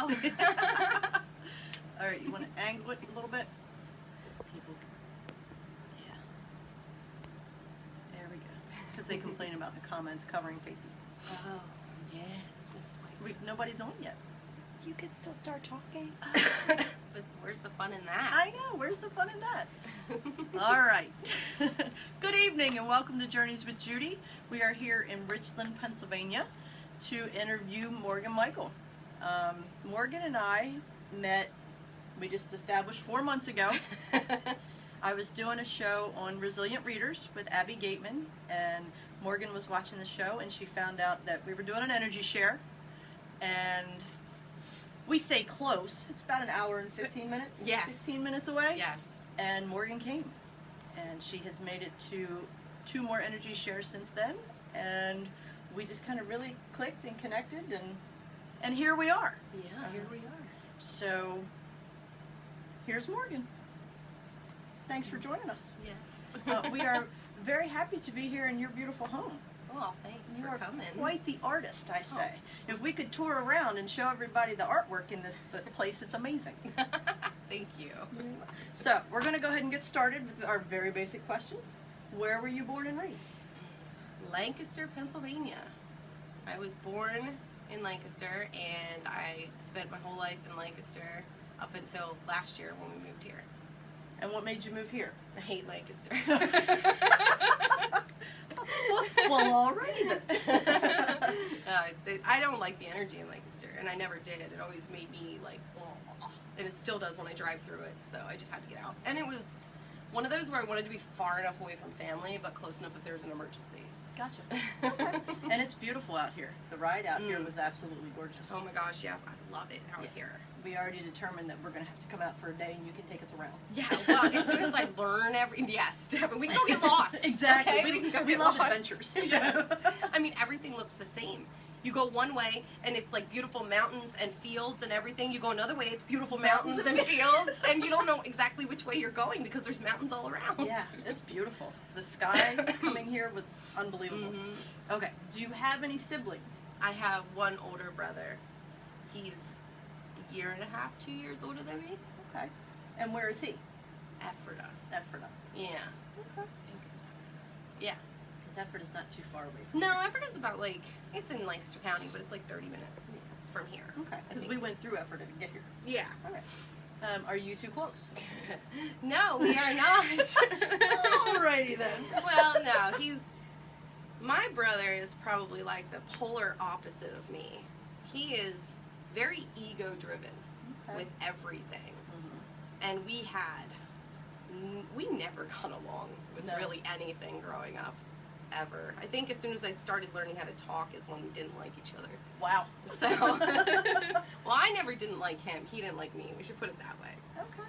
go. All right, you want to angle it a little bit? People, yeah. There we go. Because they complain about the comments covering faces. Oh, yes. Nobody's on yet. You could still start talking. But where's the fun in that? I know. Where's the fun in that? All right. Good evening and welcome to Journeys with Judy. We are here in Richland, Pennsylvania to interview Morgan Michael. Morgan and I met, we just established 4 months ago. I was doing a show on Resilient Readers with Abby Gateman, and Morgan was watching the show and she found out that we were doing an energy share, and we stay close. It's about an hour and 15 minutes, Yes. 16 minutes away. Yes. And Morgan came, and she has made it to 2 more energy shares since then, and we just kind of really clicked and connected, and here we are. Yeah, here we are. So here's Morgan. Thanks for joining us. Yes. We are very happy to be here in your beautiful home. Well, thanks You for are coming. quite the artist, I say. If we could tour around and show everybody the artwork in this place, it's amazing. Thank you. So we're going to go ahead and get started with our very basic questions. Where were you born and raised? Lancaster, Pennsylvania. I was born in Lancaster, and I spent my whole life in Lancaster up until last year when we moved here. And what made you move here? I hate Lancaster. Well, alrighty then. I don't like the energy in Lancaster, and I never did. It always made me like, oh, and it still does when I drive through it, so I just had to get out. And it was one of those where I wanted to be far enough away from family, but close enough if there was an emergency. Gotcha. Okay. And it's beautiful out here. The ride out here was absolutely gorgeous. Oh my gosh, yes, I love it out here. We already determined that we're going to have to come out for a day and you can take us around. Yeah, well, as soon as I learn yes, we can go get lost. Exactly. Okay? We can go We get love lost. adventures. I mean, everything looks the same. You go one way and it's like beautiful mountains and fields and everything. You go another way, it's beautiful mountains and fields, and you don't know exactly which way you're going because there's mountains all around. Yeah, it's beautiful. The sky coming here was unbelievable. Mm-hmm. Okay. Do you have any siblings? I have one older brother. He's a year and a half, 2 years older than me. Okay. And where is he? Ephrata. Ephrata. Yeah. Okay. I think it's Ephrata. Yeah. Because Ephrata is not too far away from No, Ephrata's about like, it's in Lancaster County, but it's like 30 minutes from here. Okay. I Because think. we went through Ephrata to get here. Yeah. All right. Are you too close? No, we are not. Alrighty then. Well, no, my brother is probably like the polar opposite of me. He is very ego-driven with everything. Mm-hmm. And we never got along with No. really anything growing up, ever. I think as soon as I started learning how to talk is when we didn't like each other. Wow. So, well, I never didn't like him. He didn't like me. We should put it that way. Okay.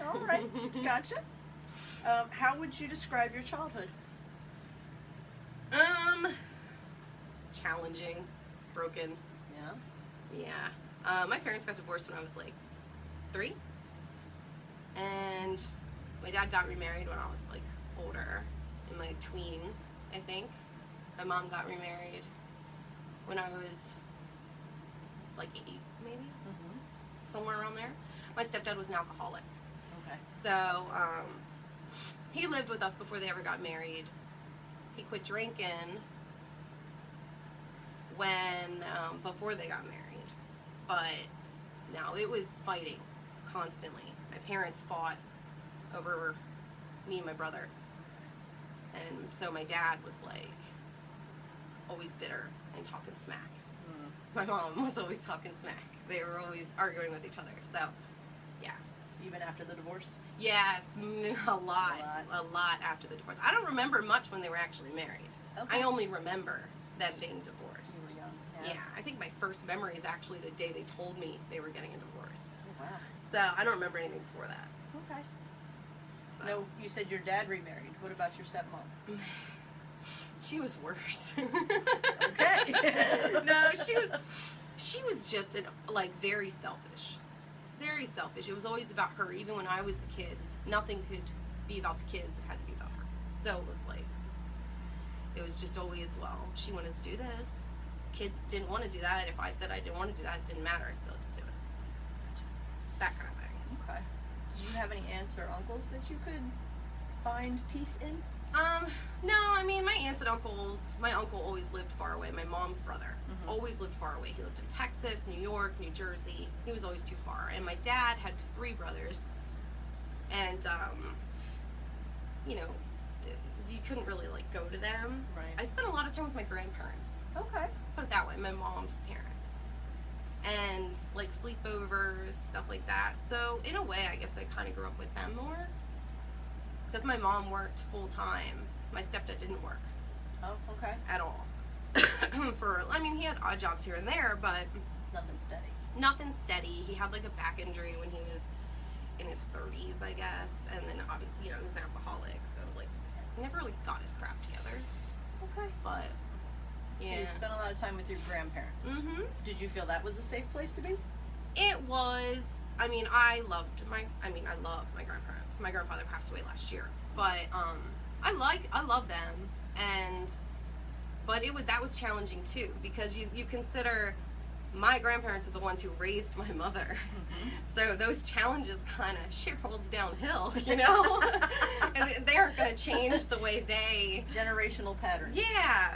All right. Gotcha. How would you describe your childhood? Challenging, broken. Yeah. Yeah. My parents got divorced when I was like 3. And my dad got remarried when I was like older, in my tweens, I think. My mom got remarried when I was like 8, maybe, Mm-hmm. somewhere around there. My stepdad was an alcoholic. Okay. So, he lived with us before they ever got married. He quit drinking before they got married. But, no, it was fighting constantly. My parents fought over me and my brother. And so my dad was like, always bitter and talking smack. Mm. My mom was always talking smack. They were always arguing with each other. So, yeah. Even after the divorce? Yes, a lot after the divorce. I don't remember much when they were actually married. Okay. I only remember them being divorced. You were young. Yeah, I think my first memory is actually the day they told me they were getting a divorce. Oh, wow. So I don't remember anything before that. Okay. So. No, you said your dad remarried. What about your stepmom? She was worse. Okay. No, she was just very selfish. Very selfish. It was always about her. Even when I was a kid, nothing could be about the kids. It had to be about her. So it was just always, well, she wanted to do this. Kids didn't want to do that. If I said I didn't want to do that, it didn't matter. I still had to do it. that kind of thing. Okay. Did you have any aunts or uncles that you could find peace in? No, I mean, my aunts and uncles, my uncle always lived far away. My mom's brother always lived far away. He lived in Texas, New York, New Jersey. He was always too far. And my dad had 3 brothers. And, you know, you couldn't really, like, go to them. Right. I spent a lot of time with my grandparents. Okay. Put it that way, my mom's parents. And, like, sleepovers, stuff like that. So, in a way, I guess I kind of grew up with them more. Because my mom worked full time. My stepdad didn't work Oh, okay. at all. I mean, he had odd jobs here and there, but Nothing steady. nothing steady. He had like a back injury when he was in his 30s, I guess. And then, obviously, you know, he was an alcoholic. So, like, he never really got his crap together. Okay. But, So yeah. you spent a lot of time with your grandparents. Mm-hmm. Did you feel that was a safe place to be? It was, I mean, I love my grandparents. My grandfather passed away last year, but I love them, but that was challenging too, because you consider my grandparents are the ones who raised my mother, so those challenges kind of shit rolls downhill, you know, and they aren't going to change the way they. Generational patterns. Yeah,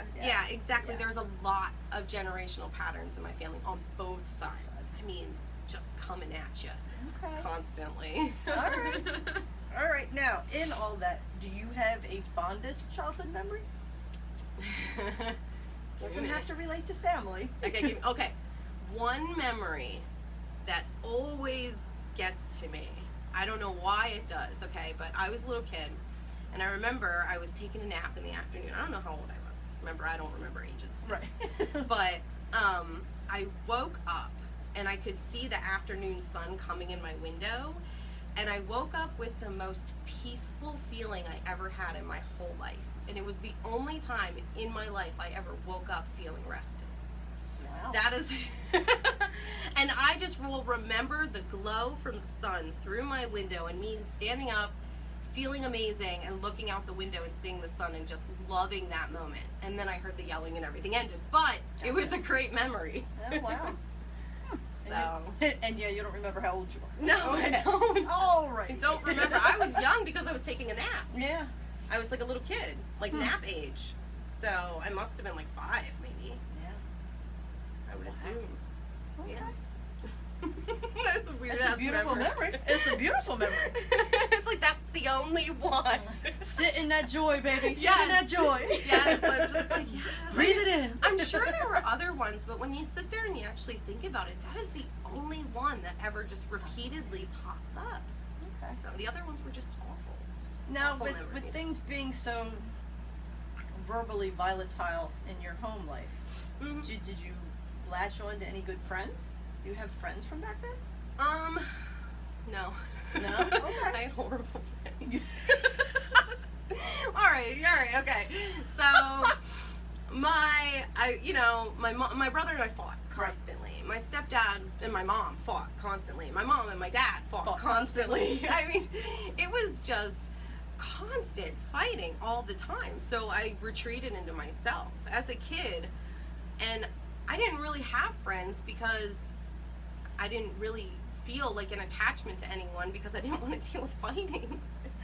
exactly. Yeah. There's a lot of generational patterns in my family on both sides. I mean, just coming at you Okay. constantly. All right. All right. Now, in all that, do you have a fondest childhood memory? Doesn't have to relate to family. Okay. One memory that always gets to me. I don't know why it does, okay? But I was a little kid, and I remember I was taking a nap in the afternoon. I don't know how old I was. Remember, I don't remember ages. Right. But I woke up, and I could see the afternoon sun coming in my window, and I woke up with the most peaceful feeling I ever had in my whole life. And it was the only time in my life I ever woke up feeling rested. Wow. That is, and I just will remember the glow from the sun through my window and me standing up, feeling amazing, and looking out the window and seeing the sun and just loving that moment. And then I heard the yelling and everything ended, but it was a great memory. Oh, wow. And yeah, you don't remember how old you are. No, Okay. I don't. All right. I don't remember. I was young because I was taking a nap. Yeah. I was like a little kid, like nap age. So I must have been like 5, maybe. Yeah. I would Wow. assume. Okay. Yeah. That's a weird. It's a beautiful memory. It's a beautiful memory. It's like that's the only one. Sit in that joy, baby. Sit Yes. in that joy. Yes, I'm just like, yes. Breathe it in. I'm sure there were other ones, but when you sit there and you actually think about it, that is the only one that ever just repeatedly pops up. Okay. So the other ones were just awful. Now, Awful with memories. things being so verbally volatile in your home life, Mhm. did you latch on to any good friends? Do you have friends from back then? No. No? Okay. I had horrible friends. all right, okay. So, my brother and I fought constantly. My stepdad and my mom fought constantly. My mom and my dad fought constantly. I mean, it was just constant fighting all the time. So I retreated into myself as a kid, and I didn't really have friends because I didn't really feel like an attachment to anyone because I didn't want to deal with fighting.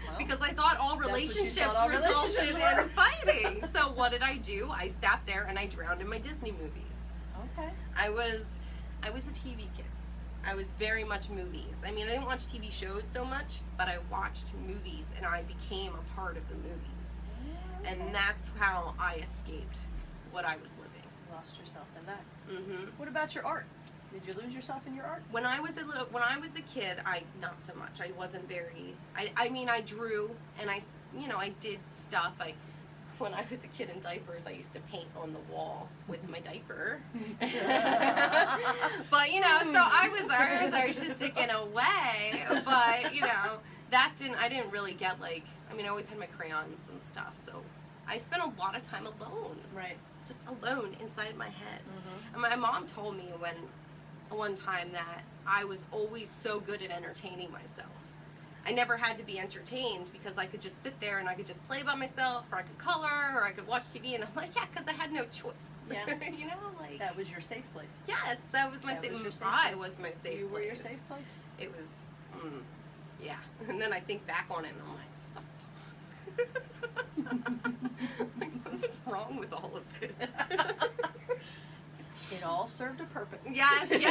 Well, Because I thought all what you relationships thought all resulted relationships were. in fighting. So what did I do? I sat there and I drowned in my Disney movies. Okay. I was a TV kid. I was very much movies. I mean, I didn't watch TV shows so much, but I watched movies and I became a part of the movies. And that's how I escaped what I was living. Lost yourself in that. hmm What about your art? Did you lose yourself in your art? When I was a kid, not so much. I wasn't very. I mean, I drew and I did stuff. When I was a kid in diapers, I used to paint on the wall with my diaper. But so I was artistic in a way. But I didn't really get I always had my crayons and stuff. So I spent a lot of time alone, Right. just alone inside my head. Mm-hmm. And my mom told me one time that I was always so good at entertaining myself. I never had to be entertained because I could just sit there and I could just play by myself, or I could color, or I could watch TV, and I'm like, yeah, because I had no choice. Yeah. You know, like That was your safe place. yes, that was my That safe. was your safe I place. was my safe. You were your place. safe place. It was, yeah. And then I think back on it, and I'm like, like, what is wrong with all of this? It all served a purpose. Yes, it did.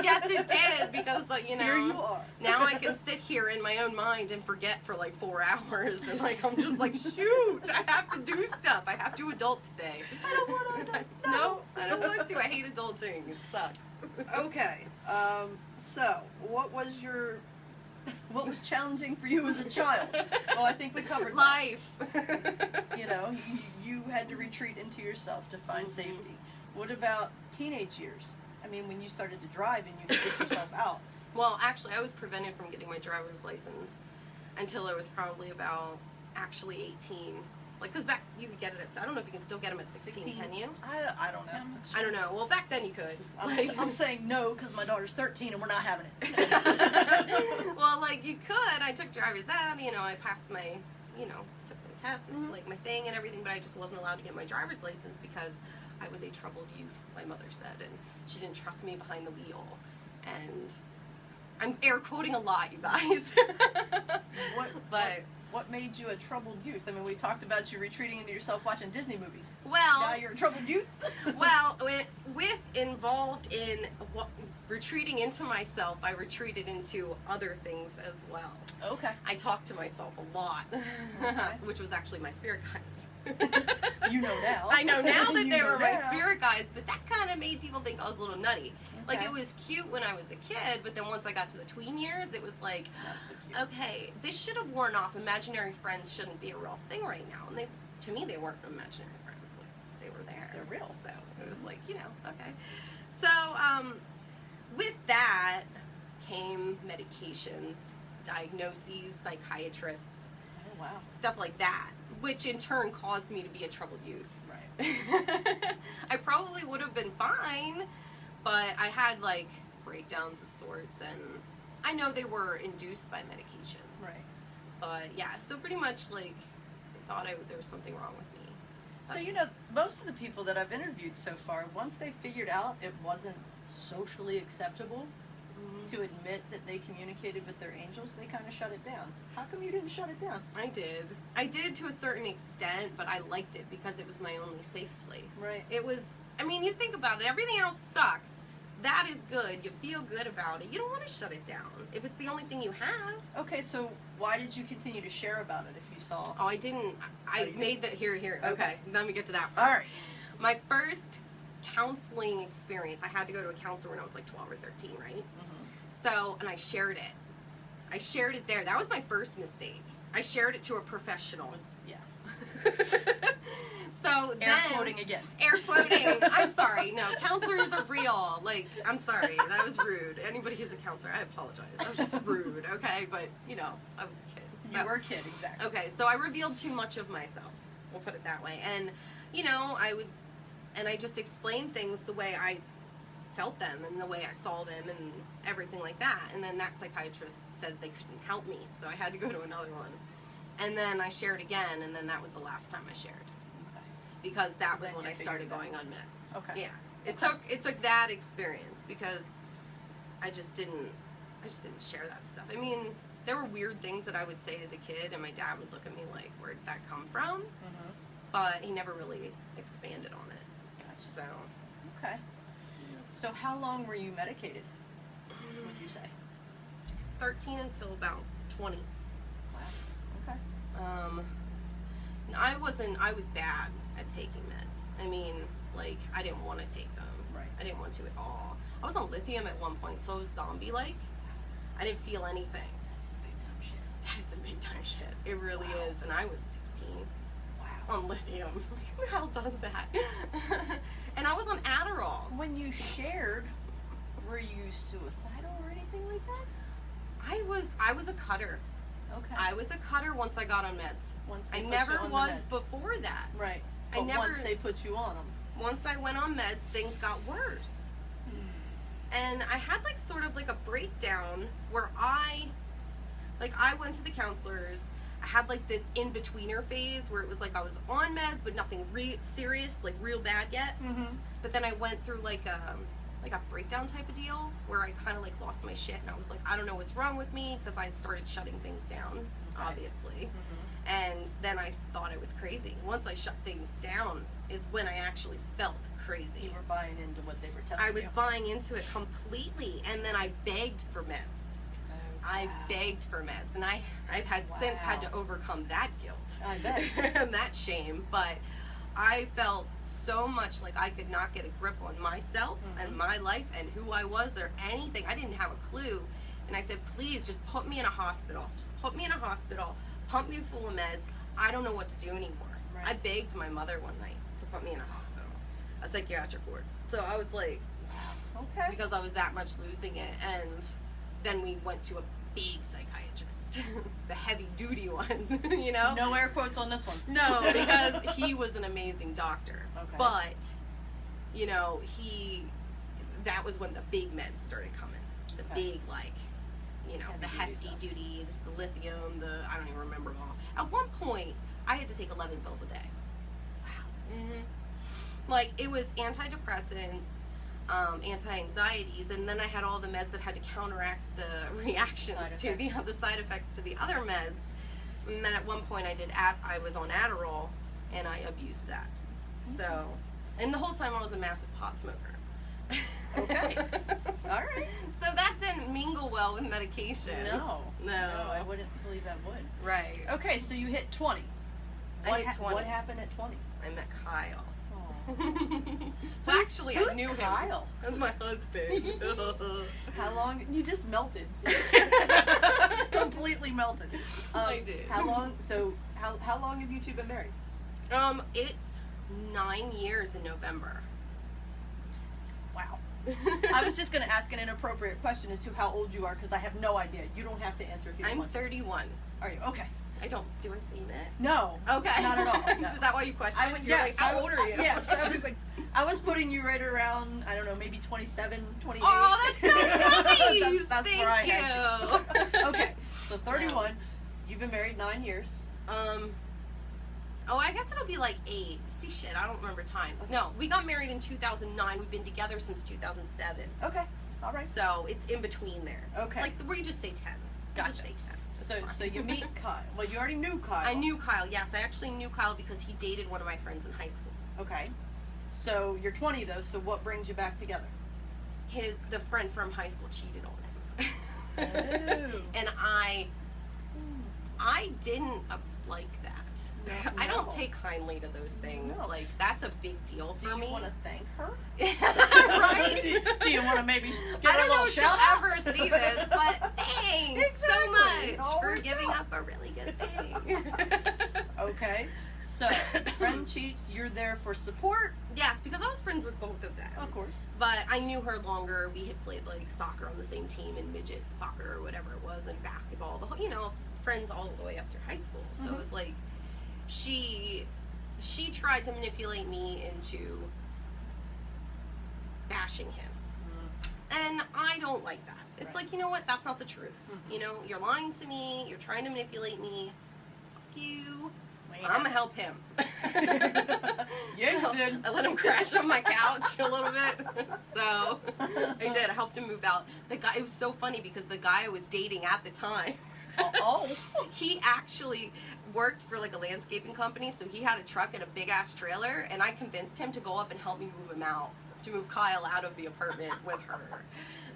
Yes, it did. Because, like, you know, Here you are. now I can sit here in my own mind and forget for like 4 hours, and like I'm just like, shoot, I have to do stuff. I have to adult today. I don't want to. No, I don't want to. I hate adulting. It sucks. Okay. So, what was challenging for you as a child? Well, I think we covered that. Life. You know, you had to retreat into yourself to find Mhm. safety. What about teenage years? I mean, when you started to drive and you could get yourself out. Well, actually, I was prevented from getting my driver's license until I was probably about 18. Like, because back, you could get it at, I don't know if you can still get them at 16, can you? I don't know. I don't know. Well, back then you could. I'm saying no because my daughter's 13 and we're not having it. Well, like, you could. I took driver's ed, you know, I passed my, you know, took my test and, Mhm. like, my thing and everything, but I just wasn't allowed to get my driver's license because I was a troubled youth, my mother said, and she didn't trust me behind the wheel. And I'm air quoting a lot, you guys. What made you a troubled youth? I mean, we talked about you retreating into yourself watching Disney movies. Well, Now you're a troubled youth? well, with involved in retreating into myself, I retreated into other things as well. Okay. I talked to myself a lot, Okay. which was actually my spirit guides. You know now. I know now that You they know were my now. spirit guides, but that kind of made people think I was a little nutty. Like, Okay. it was cute when I was a kid, but then once I got to the tween years, it was like, Not so cute. okay, this should have worn off. Imaginary friends shouldn't be a real thing right now. And to me, they weren't imaginary friends. Like, they were there. They're real. So it was like, you know, okay. So with that came medications, diagnoses, psychiatrists, Oh, wow. stuff like that, which in turn caused me to be a troubled youth. Right. I probably would have been fine, but I had like breakdowns of sorts, and I know they were induced by medication. Right. But yeah, so pretty much like they thought there was something wrong with me. So, you know, most of the people that I've interviewed so far, once they figured out it wasn't socially acceptable to admit that they communicated with their angels, they kind of shut it down. How come you didn't shut it down? I did to a certain extent, but I liked it because it was my only safe place. Right. It was, I mean, you think about it, everything else sucks. That is good. You feel good about it. You don't want to shut it down if it's the only thing you have. Okay, so why did you continue to share about it if you saw? Oh, I didn't. I you made that here. Okay. Okay, let me get to that part. All right. My first counseling experience, I had to go to a counselor when I was like 12 or 13, right? Mm-hmm. So, and I shared it. I shared it there. That was my first mistake. I shared it to a professional. Yeah. So Air then, quoting again. Air quoting. I'm sorry. No, counselors are real. Like, I'm sorry. That was rude. Anybody who's a counselor, I apologize. That was just rude, okay? But, you know, I was a kid. You So- were a kid, exactly. Okay, so I revealed too much of myself. We'll put it that way. And, you know, I just explained things the way I felt them and the way I saw them and everything like that. And then that psychiatrist said they couldn't help me, so I had to go to another one. And then I shared again, and then that was the last time I shared. Okay. Because that was Then when you I started figured it going on meds. Okay. Yeah. It took that experience because I just didn't share that stuff. I mean, there were weird things that I would say as a kid, and my dad would look at me like, where did that come from? Mm-hmm. But he never really expanded on it. Gotcha. So, Okay. So how long were you medicated, would you say? 13 until about 20. Wow. Okay. I was bad at taking meds. I mean, like, I didn't want to take them. Right. I didn't want to at all. I was on lithium at one point, so I was zombie-like. I didn't feel anything. That's some big time shit. That is some big time shit. It really Wow. is. And I was 16 Wow. on lithium. Who the hell does that? And I was on Adderall. When you shared, were you suicidal or anything like that? I was a cutter. Okay. I was a cutter once I got on meds. Once they I put never you on the was meds. before that. Right. I But never- once they put you on them. Once I went on meds, things got worse. And I had like sort of like a breakdown where I went to the counselors I had like this in-betweener phase where it was like I was on meds, but nothing serious, like real bad yet. Mm-hmm. But then I went through like a breakdown type of deal where I kind of like lost my shit, and I was like, I don't know what's wrong with me, because I had started shutting things down, obviously. Mm-hmm. And then I thought I was crazy. Once I shut things down is when I actually felt crazy. You were buying into what they were telling you. I was buying into it completely, and then I begged for meds. I begged for meds, and I've had since had to overcome that guilt. I bet. And that shame, but I felt so much like I could not get a grip on myself and my life and who I was or anything. I didn't have a clue. And I said, please just put me in a hospital. Just put me in a hospital, pump me full of meds. I don't know what to do anymore. Right. I begged my mother one night to put me in a hospital, a psychiatric ward. So I was like, Okay. because I was that much losing it. And then we went to a big psychiatrist, the heavy duty one, you know? No air quotes on this one. No, because he was an amazing doctor. Okay. But, you know, that was when the big meds started coming. The Okay. big, like, you know, the Heavy hefty duty duties, the lithium, I don't even remember them all. At one point, I had to take 11 pills a day. Wow. Like, it was antidepressants, anti-anxieties, and then I had all the meds that had to counteract the reactions Side to the side effects to the other meds. And then at one point I was on Adderall, and I abused that. So, and the whole time I was a massive pot smoker. Okay. All right. So that didn't mingle well with medication. No. No. I wouldn't believe that would. Right. Okay, so you hit 20. I hit 20. What happened at 20? I met Kyle. Oh. Well, actually, I Who's knew Kyle? him. That's my husband. How long? You just melted. Completely melted. I did. How long? So how long have you two been married? It's 9 years in November. Wow. I was just going to ask an inappropriate question as to how old you are because I have no idea. You don't have to answer if you don't I'm want 31. to. Are you? Okay. Do I seem it? No. Okay. Not at all. No. Is that why you questioned? I would, You're yes. like, how old are you? Yes. I was like, I was putting you right around, I don't know, maybe 27, 28. Oh, that's so nice. that's Thank where I you. had you. Okay. So 31. You've been married 9 years. Oh, I guess it'll be like 8. See, shit, I don't remember time. No, we got married in 2009. We've been together since 2007. Okay. All right. So it's in between there. Okay. Like, we just say 10. Gotcha. Just say 10. So you meet Kyle. Well, you already knew Kyle. I knew Kyle, yes. I actually knew Kyle because he dated one of my friends in high school. Okay. So you're 20 though. So what brings you back together? The friend from high school cheated on him. Oh. And I didn't like that. No, I don't no. take kindly to those things. No. Like, that's a big deal Do for me. you want to thank her? Right? Do you want to maybe give I her a don't know little if she'll shout out? ever see this, but thanks so Exactly. much All for worked giving out. up a really good thing. Okay. So friend cheats. You're there for support. Yes, because I was friends with both of them. Of course. But I knew her longer. We had played like soccer on the same team and midget soccer or whatever it was, and basketball. The whole, friends all the way up through high school. So it was like she tried to manipulate me into bashing him, and I don't like that. It's Right. like, you know what? That's not the truth. You're lying to me. You're trying to manipulate me. Fuck you. I'm gonna help him. Yeah, you So, did. I let him crash on my couch a little bit. So I did. I helped him move out. The guy. It was so funny because the guy I was dating at the time, Oh. he actually worked for like a landscaping company. So he had a truck and a big ass trailer, and I convinced him to go up and help me move him out, to move Kyle out of the apartment with her.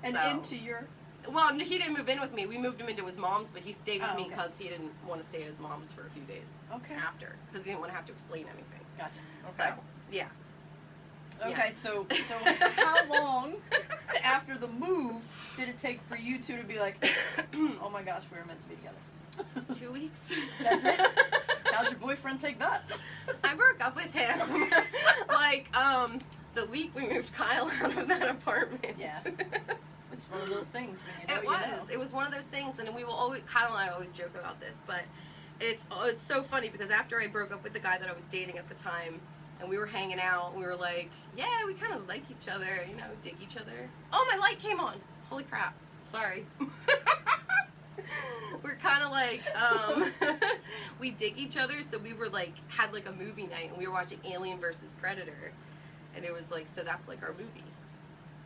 And So- into your. Well, he didn't move in with me. We moved him into his mom's, but he stayed with Oh, me okay. because he didn't want to stay at his mom's for a few days Okay. after, because he didn't want to have to explain anything. Gotcha. Okay. So, yeah. Okay. So how long after the move did it take for you two to be like, oh my gosh, we were meant to be together? 2 weeks. That's it? How'd your boyfriend take that? I broke up with him. Like, the week we moved Kyle out of that apartment. Yeah. It's one of those things when you know It you was. know. It was one of those things, and we will always, Kyle and I always joke about this, but it's so funny because after I broke up with the guy that I was dating at the time, and we were hanging out, we were like, yeah, we kind of like each other, dig each other. Oh, my light came on. Holy crap. Sorry. we're kind of like, we dig each other, so we were like, had like a movie night, and we were watching Alien versus Predator, and it was like, so that's like our movie.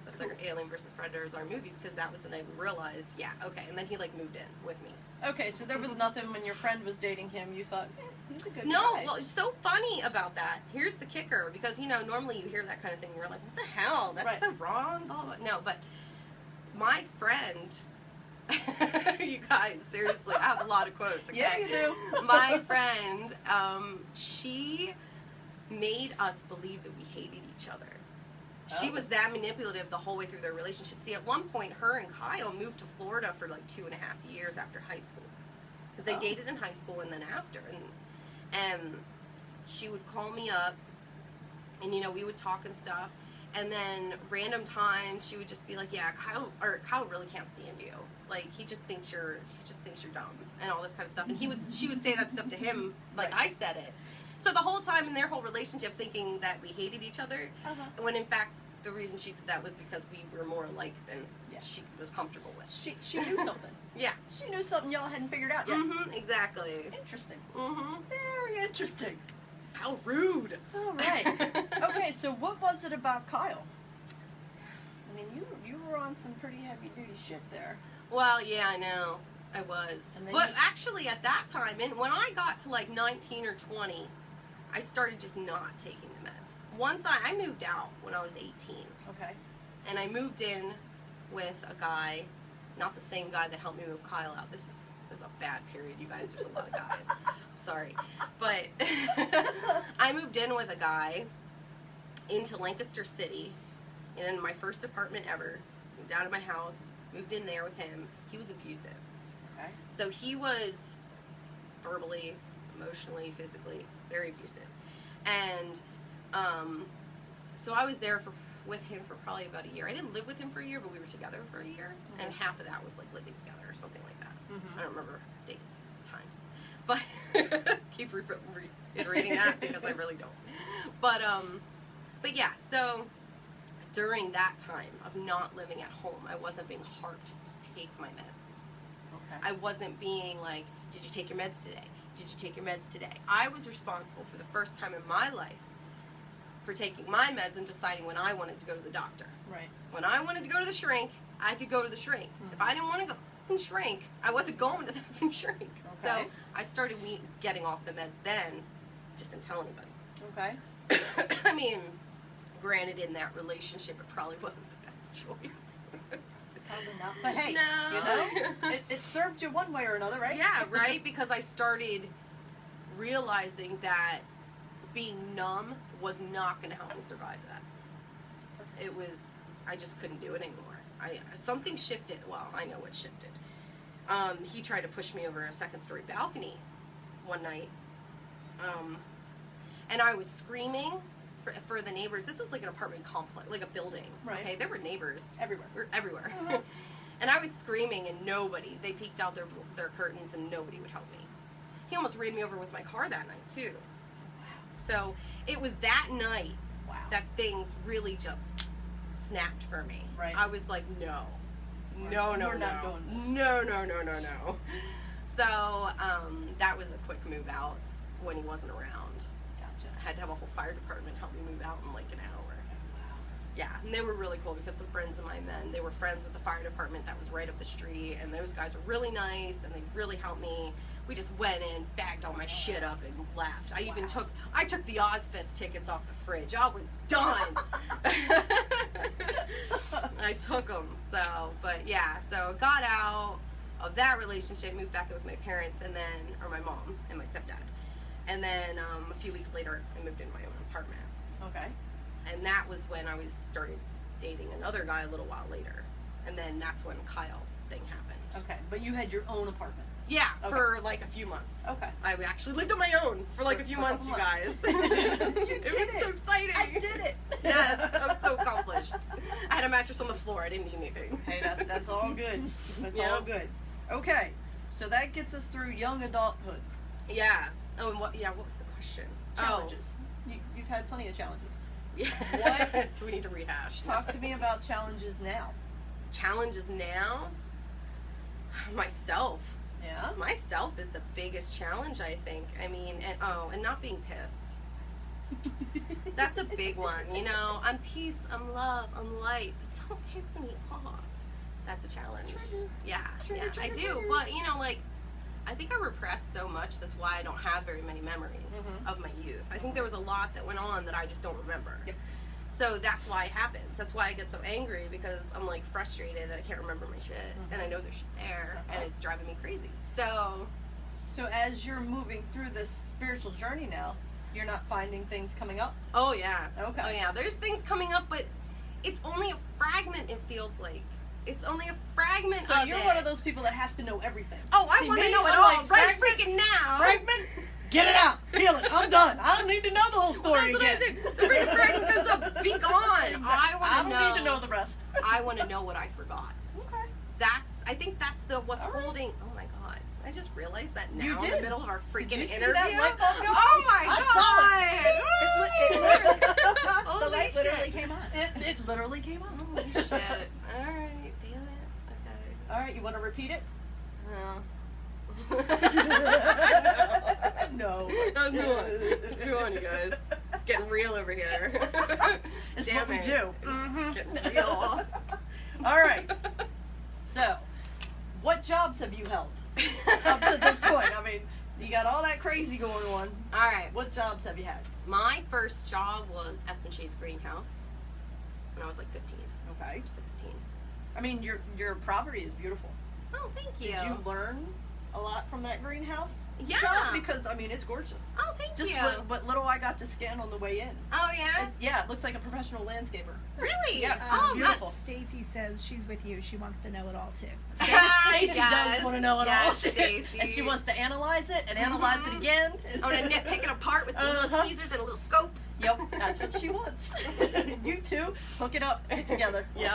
That's Cool. like Alien versus Predator is our movie, because that was the night we realized, yeah, okay, and then he like moved in with me. Okay, so there was nothing when your friend was dating him, you thought, he's a good No, guy. well, it's so funny about that. Here's the kicker, because, you know, normally you hear that kind of thing, you're like, what the hell? That's Right. so wrong, blah, blah, blah. No, but my friend, you guys, seriously, I have a lot of quotes, okay? Yeah, you do. My friend, she made us believe that we hated each other. She Oh. was that manipulative the whole way through their relationship. See, at one point, her and Kyle moved to Florida for like 2.5 years after high school. Because they Oh. dated in high school and then after. And she would call me up, and, you know, we would talk and stuff. And then random times she would just be like, yeah, Kyle really can't stand you. Like, he just thinks you're dumb and all this kind of stuff. And she would say that stuff to him like Right. I said it. So the whole time in their whole relationship thinking that we hated each other, Uh-huh. when in fact the reason she did that was because we were more alike than Yeah. she was comfortable with. She knew something. Yeah. She knew something y'all hadn't figured out yet. Mm-hmm, exactly. Interesting. Mm-hmm. Very interesting. How rude. All right. Okay, so what was it about Kyle? I mean, you were on some pretty heavy duty shit there. Well, yeah, I know. I was. And then But you- actually at that time, and when I got to like 19 or 20, I started just not taking the meds. Once I moved out when I was 18, Okay. and I moved in with a guy, not the same guy that helped me move Kyle out. This is a bad period, you guys. There's a lot of guys. I'm sorry. But I moved in with a guy into Lancaster City, and in my first apartment ever. Moved out of my house, moved in there with him. He was abusive. Okay. So he was verbally, emotionally, physically very abusive. And so I was there with him for probably about a year. I didn't live with him for a year, but we were together for a year. Okay. And half of that was like living together or something like that. Mm-hmm. I don't remember dates, times. But keep reiterating that because I really don't. But yeah, so during that time of not living at home, I wasn't being harped to take my meds. Okay. I wasn't being like, did you take your meds today? Did you take your meds today? I was responsible for the first time in my life for taking my meds and deciding when I wanted to go to the doctor. Right. When I wanted to go to the shrink, I could go to the shrink. Mhm. If I didn't want to go to the shrink, I wasn't going to the shrink. So Okay. I started getting off the meds then, just didn't tell anybody. Okay. I mean, granted, in that relationship, it probably wasn't the best choice. Probably not. But hey, No. you know, it served you one way or another, right? Yeah, right? Because I started realizing that being numb was not going to help me survive that. It was, I just couldn't do it anymore. Something shifted. Well, I know what shifted. He tried to push me over a second-story balcony one night. And I was screaming for the neighbors. This was like an apartment complex, like a building. Right. Okay, there were neighbors. Everywhere. We're everywhere. Uh-huh. And I was screaming, and they peeked out their curtains, and nobody would help me. He almost ran me over with my car that night, too. So it was that night Wow. that things really just snapped for me. Right. I was like, no. We're No. not doing this. No. So that was a quick move out when he wasn't around. Gotcha. I had to have a whole fire department help me move out in like an hour. Yeah, and they were really cool because some friends of mine then, they were friends with the fire department that was right up the street, and those guys were really nice, and they really helped me. We just went in, bagged all my shit up, and left. I even took the Ozfest tickets off the fridge. I was done. I took them, but yeah, so got out of that relationship, moved back in with my parents, or my mom and my stepdad. And then a few weeks later, I moved into my own apartment. Okay. And that was when I started dating another guy a little while later. And then that's when Kyle thing happened. Okay. But you had your own apartment. Yeah, Okay. for like a few months. Okay. I actually lived on my own for like a few months, you guys. You It did was so it. exciting. I did it. Yes, I'm so accomplished. I had a mattress on the floor. I didn't need anything. Hey, that's all good. That's Yeah. all good. Okay. So that gets us through young adulthood. Yeah. Oh, and what was the question? Challenges. You've had plenty of challenges. Yeah. What? Do we need to rehash? Talk to me about challenges now. Challenges now? Myself. Yeah. Myself is the biggest challenge, I think. I mean, and not being pissed. That's a big one, you know. I'm peace, I'm love, I'm light, but don't piss me off. That's a challenge. Yeah, I do. But, you know, like, I think I repressed so much, that's why I don't have very many memories of my youth. I think there was a lot that went on that I just don't remember. Yep. So that's why it happens. That's why I get so angry, because I'm like frustrated that I can't remember my shit. And I know there's shit there, and it's driving me crazy. So as you're moving through this spiritual journey now, you're not finding things coming up? Oh yeah. Okay. Oh yeah. There's things coming up, but it's only a fragment, it feels like. It's only a fragment So of you're it. one of those people that has to know everything. Oh, I See, want to me, know it I'm all like, right fragment, freaking now. Fragment? Get it out. Feel it. I'm done. I don't need to know the whole story That's what again. I do. The freaking fragment comes up. Be gone. I don't want need to know the rest. I want to know what I forgot. Okay. I think that's what's All right. holding. Oh my god. I just realized that now You in did. the middle of our freaking Did you see interview. that light bulb go Oh off? my I god. The Holy light literally shit. came on. It literally came on. Holy shit. Alright, damn it. Okay. All right, you want to repeat it? No. No. Let's go on. Let's go on, you guys. It's getting real over here. It's Damn what we it. do. It's getting real. All right. So, what jobs have you held up to this point? I mean, you got all that crazy going on. Alright. What jobs have you had? My first job was Espen Shade's greenhouse when I was like 15 Okay. or 16. I mean, your property is beautiful. Oh, thank you. Did you learn a lot from that greenhouse Yeah. job? Because, I mean, it's gorgeous. Oh, thank Just you. what little I got to scan on the way in. Oh, yeah? Yeah, it looks like a professional landscaper. Really? Yes, Oh, beautiful. Stacy says she's with you. She wants to know it all too. Stacy Yes. does want to know it Yes, all. Stacey. And she wants to analyze it and analyze it again. I'm gonna nitpick it apart with some little tweezers and a little scope. Yep, that's what she wants. You two, hook it up, get together. Yep.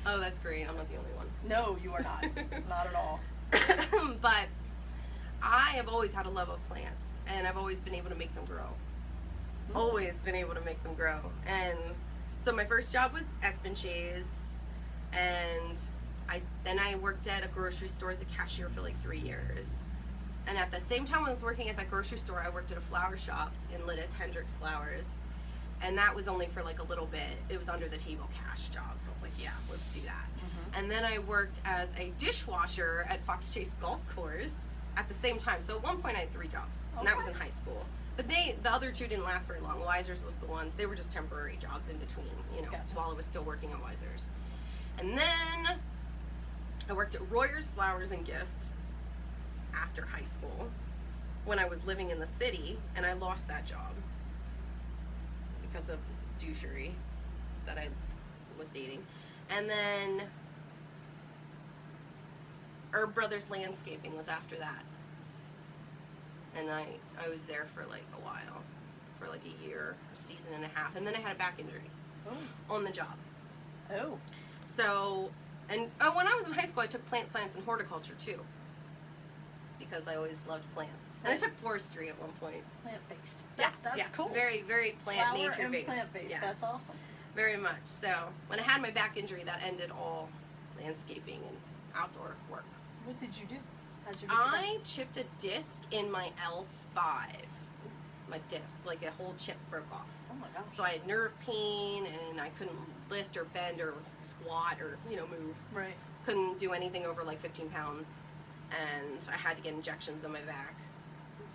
Oh, that's great. I'm not the only one. No, you are not. Not at all. But I have always had a love of plants, and I've always been able to make them grow. Always been able to make them grow. And so my first job was Espen Shades, and then I worked at a grocery store as a cashier for like 3 years. And at the same time I was working at that grocery store, I worked at a flower shop in Lidditz, Hendricks Flowers. And that was only for like a little bit. It was under the table cash job. So I was like, yeah, let's do that. And then I worked as a dishwasher at Fox Chase Golf Course at the same time. So at one point I had 3 jobs. And that was in high school. But the other 2 didn't last very long. Weisers was the one. They were just temporary jobs in between, you know, Gotcha. while I was still working at Weisers. And then I worked at Royer's Flowers and Gifts after high school when I was living in the city, and I lost that job because of douchery that I was dating. And then Herb Brothers Landscaping was after that. And I was there for like a while, for like a year, a season and a half, and then I had a back injury on the job. Oh. So, and when I was in high school, I took plant science and horticulture too, because I always loved plants. And I took forestry at one point. Plant-based. Yes, That's yes, cool. Very, very plant Flower nature and based. plant-based. Yes, That's awesome. very much. So when I had my back injury, that ended all landscaping and outdoor work. What did you do? How'd you get your I chipped a disc in my L5. My disc, like a whole chip broke off. Oh my gosh. So I had nerve pain, and I couldn't lift or bend or squat or, you know, move. Right. Couldn't do anything over like 15 pounds. And I had to get injections on my back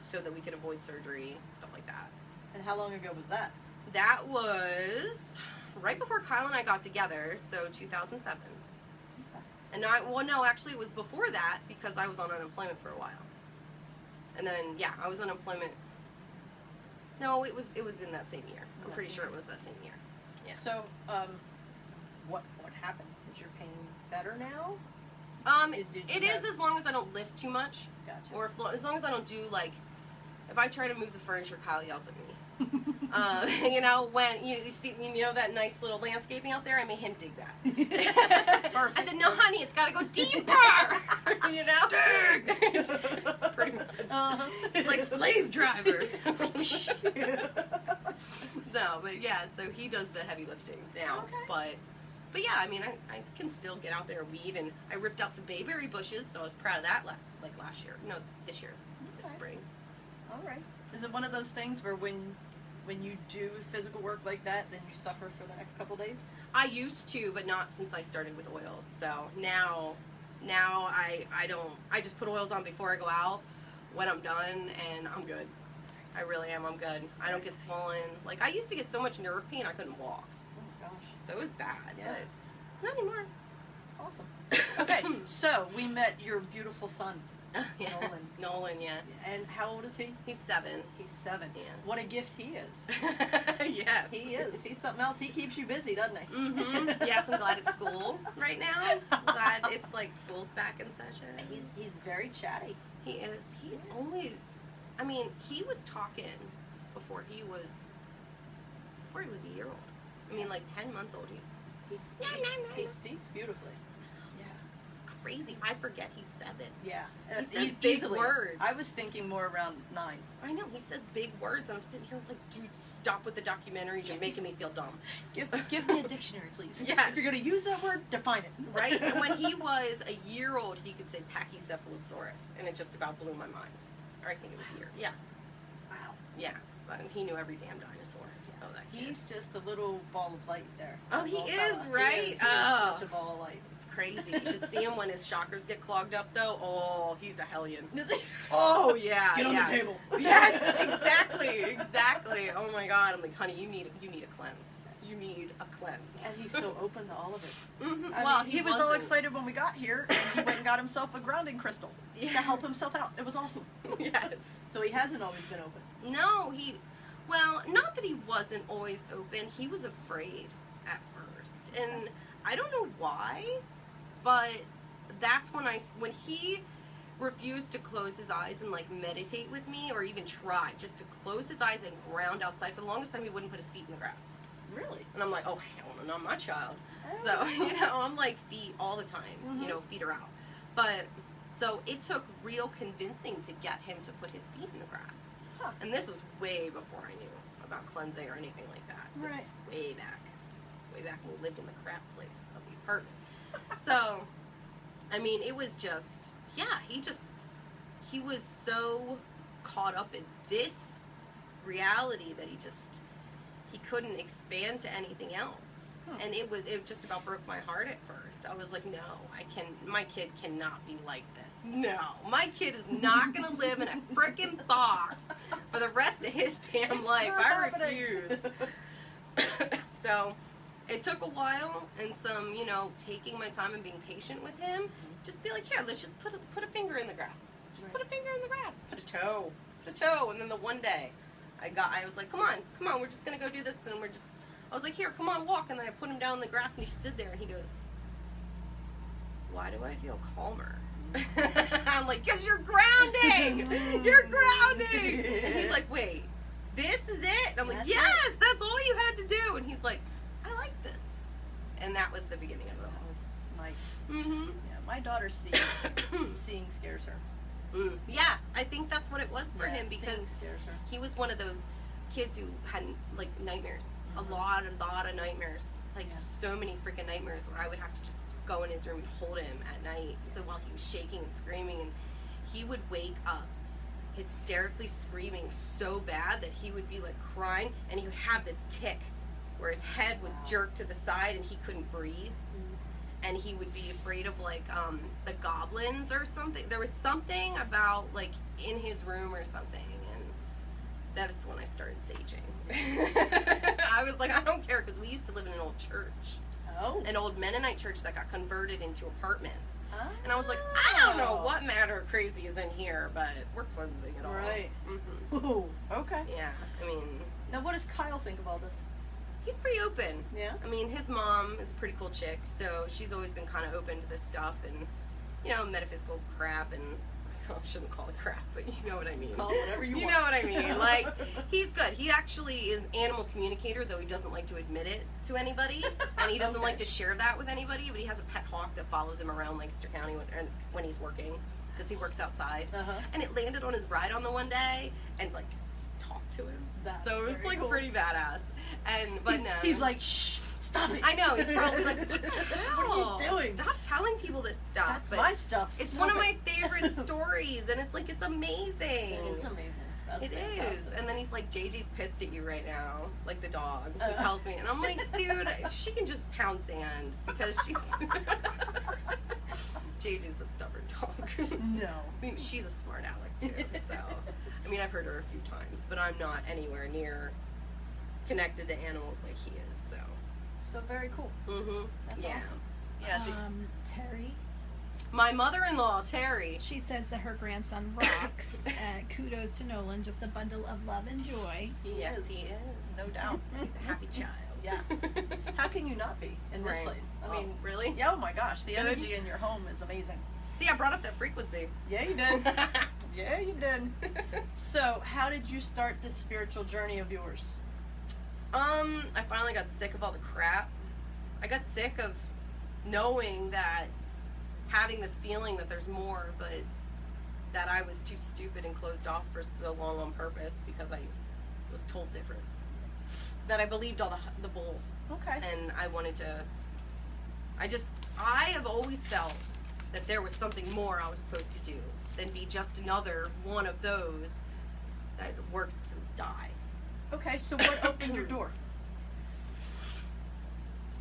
so that we could avoid surgery, stuff like that. And how long ago was that? That was right before Kyle and I got together, so 2007. And actually it was before that, because I was on unemployment for a while. And then, yeah, I was on unemployment. No, it was in that same year. I'm pretty sure it was that same year. Yeah. So, what happened? Is your pain better now? Did you It have- is as long as I don't lift too much, Gotcha. or as long as I don't do like, if I try to move the furniture, Kyle yells at me. You know, when you see, you know, that nice little landscaping out there, I made him dig that. Perfect. I said, no, honey, it's got to go deeper. You know, pretty much. It's like slave driver. No, but yeah, so he does the heavy lifting now. Okay. But But yeah, I mean, I can still get out there and weed, and I ripped out some bayberry bushes, so I was proud of that. Like last year, no, this year, this Okay. spring. All right. Is it one of those things where when you do physical work like that, then you suffer for the next couple days? I used to, but not since I started with oils. So now I don't. I just put oils on before I go out. When I'm done, and I'm good. I really am. I'm good. I don't get swollen. Like, I used to get so much nerve pain I couldn't walk. Oh gosh. So it was bad. Yeah. But not anymore. Awesome. Okay, so we met your beautiful son, Yeah. Nolan. Nolan, yeah. And how old is he? He's 7. He's 7. Yeah. What a gift he is. Yes. He is. He's something else. He keeps you busy, doesn't he? Mm-hmm. Yes, I'm glad it's school right now. I'm glad it's like school's back in session. He's very chatty. He is. He always. I mean, he was talking before he was a year old. I mean, like 10 months old. He speaks, No, no, no, he no. speaks beautifully. Yeah. Crazy. I forget he's 7. Yeah. He says big Easily. words. I was thinking more around 9. I know, he says big words, and I'm sitting here like, dude, stop with the documentaries. You're making me feel dumb. Give me a dictionary, please. Yes. If you're going to use that word, define it. Right? And when he was a year old, he could say Pachycephalosaurus, and it just about blew my mind. Or I think it was a year. Yeah. Wow. Yeah. And he knew every damn dinosaur. Oh, that kid. He's just a little ball of light there. Oh, That he little is, fella. right? He is Oh. such a ball of light. It's crazy. You should see him when his chakras get clogged up, though. Oh, he's a hellion. Is he? Oh, yeah. Get on yeah. the table. Yes, exactly. Oh my God. I'm like, honey, you need a cleanse. You need a cleanse. And he's so open to all of it. Mhm. I Well, mean, he was all wasn't. excited when we got here, and he went and got himself a grounding crystal to Yeah. help himself out. It was awesome. Yes. So he hasn't always been open. No, well, not that he wasn't always open. He was afraid at first. And I don't know why, but that's when he refused to close his eyes and like meditate with me, or even try just to close his eyes and ground outside. For the longest time, he wouldn't put his feet in the grass. Really? And I'm like, oh, hell no, not my child. So, I'm like feet all the time. Mhm. Feet are out. But, so it took real convincing to get him to put his feet in the grass. Huh. And this was way before I knew about cleansing or anything like that. This Right. was way back when we lived in the crap place of the apartment. So, I mean, it was just, yeah, he was so caught up in this reality that he couldn't expand to anything else. And it just about broke my heart at first. I was like, no, my kid cannot be like this. No, my kid is not gonna live in a frickin' box for the rest of his damn life. I refuse. So, it took a while and some, taking my time and being patient with him. Just be like, here, let's just put a finger in the grass. Just Right. put a finger in the grass. Put a toe. And then the one day, I was like, come on, we're just gonna go do this, and I was like, here, come on, walk. And then I put him down in the grass, and he stood there, and he goes, why do I feel calmer? I'm like, because you're grounding! You're grounding! And he's like, wait, this is it? And I'm like, That's yes, that's all you had to do. And he's like, I like this. And that was the beginning of it That all. was nice. Mm-hmm. Yeah, my daughter sees. Seeing scares her. Yeah, I think that's what it was for Yeah, him, because seeing scares her. he was one of those kids who had like nightmares, Mhm. a lot of nightmares, like Yeah. so many freaking nightmares where I would have to just go in his room and hold him at night. So while he was shaking and screaming, and he would wake up hysterically screaming so bad that he would be like crying, and he would have this tic where his head would Wow. jerk to the side and he couldn't breathe. And he would be afraid of like the goblins or something. There was something about like in his room or something, and that's when I started saging. I was like, I don't care, because we used to live in an old church, Oh. an old Mennonite church that got converted into apartments. Ah. And I was like, I don't know what matter crazy is in here, but we're cleansing it all. Right. hmm Ooh, okay. Yeah, I mean, Now, what does Kyle think of all this? he's pretty open. Yeah. I mean, his mom is a pretty cool chick, so she's always been kind of open to this stuff and, metaphysical crap, and I shouldn't call it crap, but you know what I mean. Call it whatever you want. You know what I mean. Like, he's good. He actually is an animal communicator, though he doesn't like to admit it to anybody, and he doesn't Okay. like to share that with anybody, but he has a pet hawk that follows him around Lancaster County when he's working, because he works outside. Uh-huh. And it landed on his ride on the one day and, like, talked to him. That's So it was, very like, cool. pretty badass. But no. He's like, shh, Stop it. I know, he's probably like, what the hell? What are you doing? Stop telling people this stuff. That's But my stuff. it's Stop one of it. my favorite stories, and it's like, it's amazing. It is amazing. That's It is. fantastic. And then he's like, JJ's pissed at you right now, like the dog. He Uh. tells me, and I'm like, dude, she can just pound sand because she's. JJ's a stubborn dog. No. I mean, she's a smart aleck too. So, I mean, I've heard her a few times, but I'm not anywhere near connected to animals like he is. So. So very cool. Mhm. That's Yeah. awesome. Yeah. Terry, My mother-in-law, Terry. she says that her grandson rocks. Kudos to Nolan, just a bundle of love and joy. Yes, is. he is. No doubt. He's a happy child. Yes. How can you not be in this Right. place? I mean, really? yeah, oh my gosh, the Good. energy in your home is amazing. See, I brought up that frequency. Yeah, you did. Yeah, you did. So, how did you start this spiritual journey of yours? I finally got sick of all the crap. I got sick of knowing that, having this feeling that there's more, but that I was too stupid and closed off for so long on purpose because I was told different. That I believed all the bull, Okay. and I wanted to. I have always felt that there was something more I was supposed to do than be just another one of those that works to die. Okay, so what opened your door?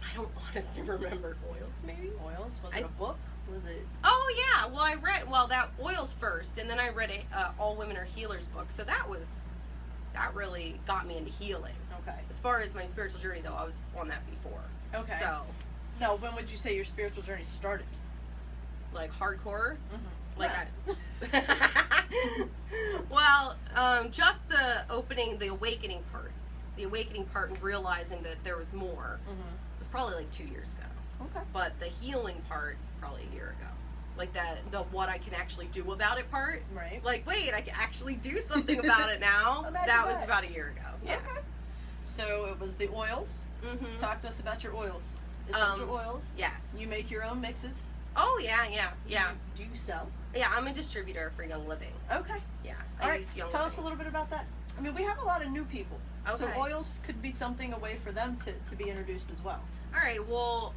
I don't honestly remember. Oils, maybe? Oils? Was it a book? Was it? Oh yeah, well I read that oils first, and then I read a All Women Are Healers book. So that really got me into healing. Okay. As far as my spiritual journey, though, I was on that before. Okay. So No, when would you say your spiritual journey started? like hardcore, Mm-hmm. like well, just the awakening part, and realizing that there was more Mm-hmm. was probably like 2 years ago. Okay. But the healing part is probably a year ago. Like the what I can actually do about it part. Right. Like, wait, I can actually do something about it now. Imagine that was that. about a year ago. Yeah. Okay. So it was the oils. Mm-hmm. Talk to us about your oils. Essential oils. Yes. You make your own mixes. Oh yeah. Do you sell? Yeah, I'm a distributor for Young Living. Okay. Yeah. All I right. use Young Tell Living. us a little bit about that. I mean, we have a lot of new people. So Okay. oils could be something a way for them to be introduced as well. All right. Well,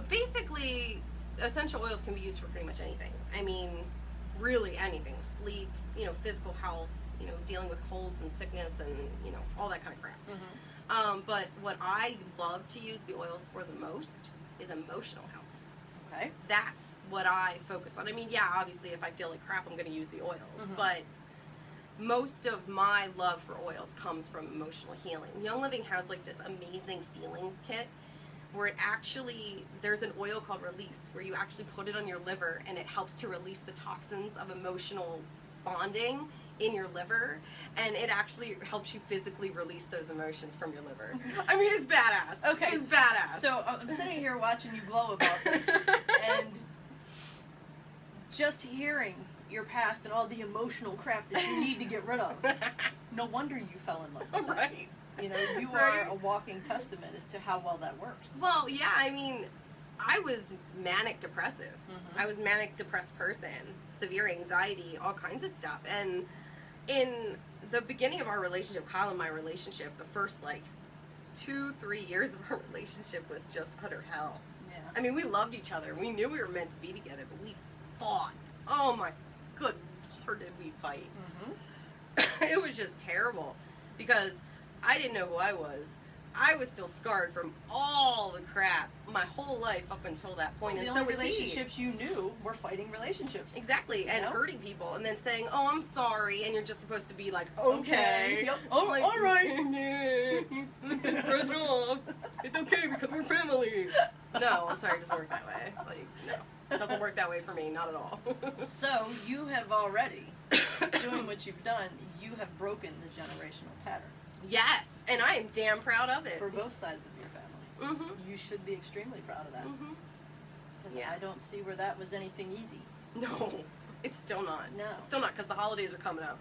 basically, essential oils can be used for pretty much anything. I mean, really anything. Sleep, physical health, dealing with colds and sickness and, all that kind of crap. Mm-hmm. But what I love to use the oils for the most is emotional health. Okay. That's what I focus on. I mean, yeah, obviously, if I feel like crap, I'm going to use the oils. Mhm. But most of my love for oils comes from emotional healing. Young Living has like this amazing feelings kit where there's an oil called Release where you actually put it on your liver and it helps to release the toxins of emotional bonding in your liver, and it actually helps you physically release those emotions from your liver. I mean, it's badass. Okay. It's badass. So I'm sitting here watching you glow about this, and just hearing your past and all the emotional crap that you need to get rid of. No wonder you fell in love with that. Right. You know, you Right. are a walking testament as to how well that works. Well, yeah, I mean, I was manic depressive. Mhm. I was manic depressed person, severe anxiety, all kinds of stuff. And in the beginning of our relationship, Kyle and my relationship, the first 2-3 years of our relationship was just utter hell. Yeah. I mean, we loved each other. We knew we were meant to be together, but we fought. Oh my good Lord, did we fight. Mm-hmm. It was just terrible because I didn't know who I was. I was still scarred from all the crap my whole life up until that point, The and only so was he. relationships you knew were fighting relationships. Exactly, and know? hurting people, and then saying, "Oh, I'm sorry," and you're just supposed to be like, "Okay, Yep. Oh, Like, all right. Brush it off. It's okay because we're family." No, I'm sorry, it doesn't work that way. No, it doesn't work that way for me, not at all. So you have already, doing what you've done, you have broken the generational pattern Yes, and I am damn proud of it. for both sides of your family. Mhm. You should be extremely proud of that. Mhm. Because Yeah. I don't see where that was anything easy. No, it's still not. No. Still not, because the holidays are coming up.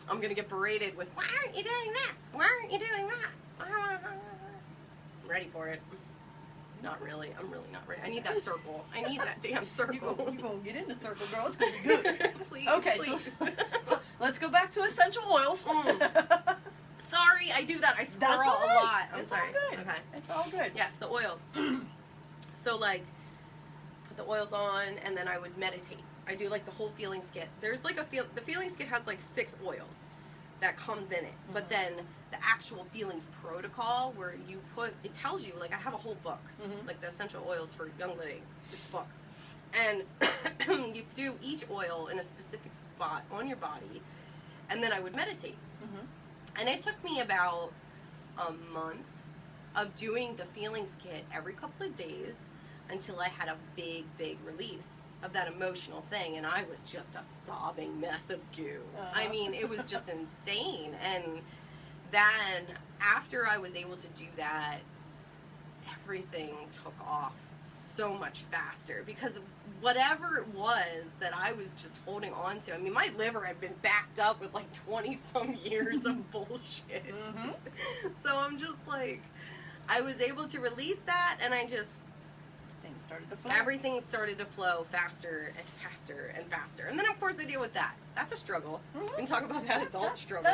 I'm gonna get berated with, "Why aren't you doing this? Why aren't you doing that?" I'm ready for it. Not really. I'm really not ready. I need that circle. I need that damn You circle. gonna get in the circle, girl. It's gonna be good. Please. Okay, please. so let's go back to essential oils. Mm. So sorry, I do that. I That's squirrel all a right. lot. I'm It's sorry. all good. Okay. It's all good. Yes, the oils. So like, put the oils on, and then I would meditate. I do like the whole feelings kit. There's like the feelings kit has like 6 oils that comes in it, but then the actual feelings protocol where you put, it tells you, like I have a whole book, Mhm. like the essential oils for young living, this book, and you do each oil in a specific spot on your body, and then I would meditate. Mhm. And it took me about a month of doing the feelings kit every couple of days until I had a big release of that emotional thing, and I was just a sobbing mess of goo. I Uh-huh. mean, it was just insane. And then after I was able to do that, everything took off so much faster, because whatever it was that I was just holding on to, I mean, my liver had been backed up with like 20 some years of bullshit. Mhm. So I'm just like, I was able to release that, and I just, Things started to flow. everything started to flow faster and faster and faster. And then of course I deal with that. That's a struggle. Mhm. We can talk about that adult struggle.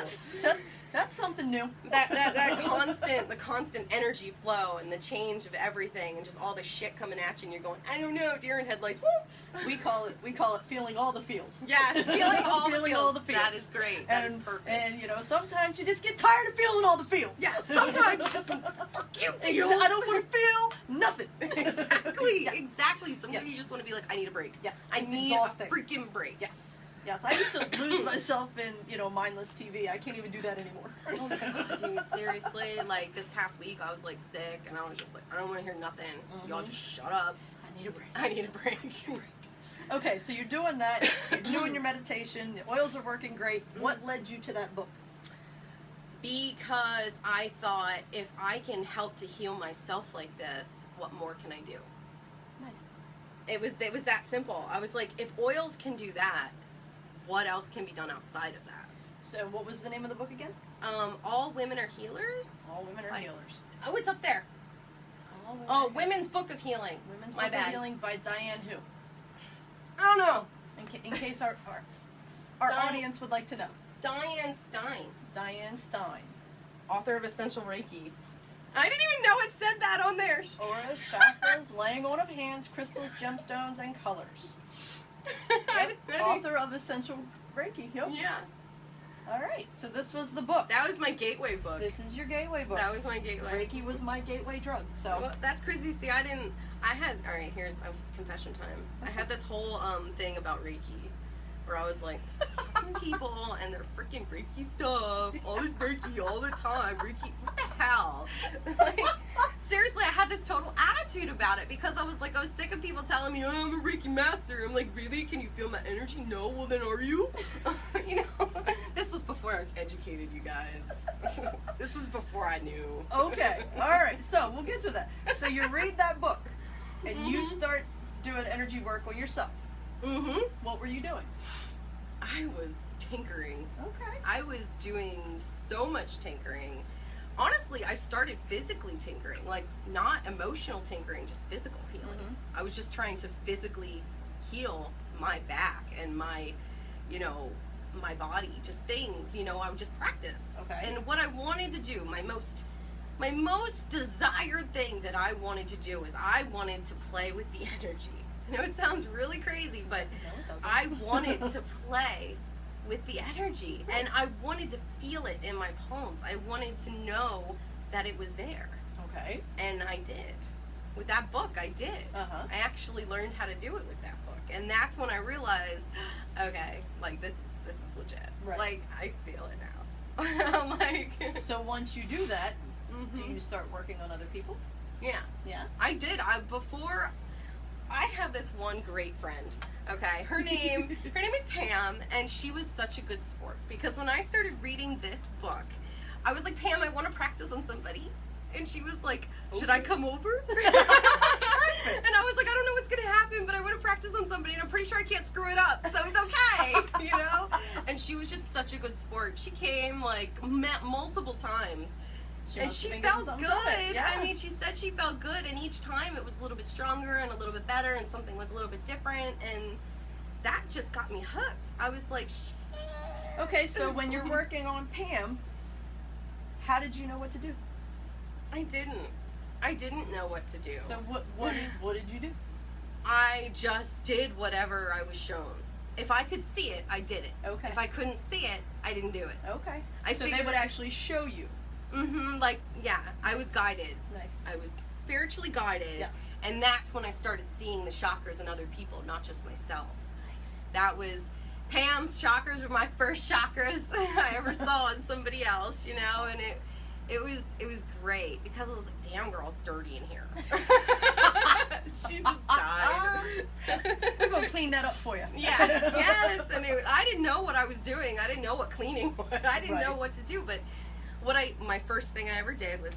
That's something new. The constant energy flow and the change of everything, and just all the shit coming at you, and you're going, I don't know, deer in headlights. Woo! We call it feeling all the feels. Yes, feeling all the Feeling feels. all the feels. That is great. That is And perfect. and you know, sometimes you just get tired of feeling all the feels. Yes, sometimes you just fuck you, feels. I don't want to feel nothing. Exactly, Yes. exactly. Sometimes Yes. you just want to be like, I need a break. Yes. I It's need exhausting. a freaking break. Yes. Yes. I used to lose myself in, mindless TV. I can't even do that anymore. Oh my god, dude, seriously, like this past week I was like sick, and I was just like, I don't want to hear nothing. Y'all Mhm. just shut up. I need a break. I need a break. Okay, so you're doing that. You're doing your meditation. The oils are working great. What led you to that book? Because I thought, if I can help to heal myself like this, what more can I do? Nice. It was that simple. I was like, if oils can do that, what else can be done outside of that? So, what was the name of the book again? All Women Are Healers. All Women Are Like- Healers. Oh, it's up there. All Women Oh, Are Women's Book of Healing. Women's My Book of bad. Healing by Diane who? I don't know. In case our Diane- audience would like to know. Diane Stein, Diane Stein. author of Essential Reiki. I didn't even know it said that on there. Auras, chakras, laying on of hands, crystals, gemstones, and colors. Author of Essential Reiki. Yep. Yeah, All right. So this was the book. that was my gateway book. This is your gateway book. That was my gateway. Reiki was my gateway drug. So Well, that's crazy. See, I had, all right, here's a confession time. I had this whole thing about Reiki, where I was like, fucking people and their freaking Reiki stuff, all this Reiki all the time. Reiki, what the hell? Like, seriously, I had this total attitude about it, because I was sick of people telling me, oh, I'm a Reiki master. I'm like, really? Can you feel my energy? No? Well, then are you? You know, this was before I was educated, you guys. This is before I knew. okay. All right. So we'll get to that. So you read that book, and you Mhm. start doing energy work on yourself. Mm-hmm. What were you doing? I was tinkering. Okay. I was doing so much tinkering. Honestly, I started physically tinkering, like not emotional tinkering, just physical healing. Mhm. I was just trying to physically heal my back and my, my body, just things, I would just practice. Okay. And what I wanted to do, my most desired thing that I wanted to do is I wanted to play with the energy. I know it sounds really crazy, but No, it doesn't. I wanted to play with the energy, and I wanted to feel it in my palms. I wanted to know that it was there, Okay. and I did. With that book, I did. Uh-huh. I actually learned how to do it with that book, and that's when I realized, okay, like this is legit. Right. Like I feel it now. I'm like, So once you do that, do mhm. you start working on other people? Yeah. Yeah. I did. I have this one great friend. Okay, her name is Pam, and she was such a good sport, because when I started reading this book, I was like, Pam, I want to practice on somebody, and she was like, should I come over? And I was like, I don't know what's gonna happen, but I want to practice on somebody, and I'm pretty sure I can't screw it up, so it's okay, And she was just such a good sport. She came multiple times. And must she have been getting felt something good. from it, yeah. I mean, she said she felt good, and each time it was a little bit stronger and a little bit better, and something was a little bit different, and that just got me hooked. I was like, shit. Okay, so when you're working on Pam, how did you know what to do? I didn't know what to do. So what did you do? I just did whatever I was shown. If I could see it, I did it. Okay. If I couldn't see it, I didn't do it. Okay. I So they figured- would actually show you. Like, yeah, I was guided. Nice. I was spiritually guided. Yes. And that's when I started seeing the chakras in other people, not just myself. Nice. That was Pam's chakras were my first chakras I ever saw in somebody else, you know, and it was great because I was like, damn girl, it's dirty in here. She just died. We're gonna clean that up for you. Yes, and I didn't know what I was doing. I didn't know what cleaning was. I didn't know Right. what to do. But my first thing I ever did was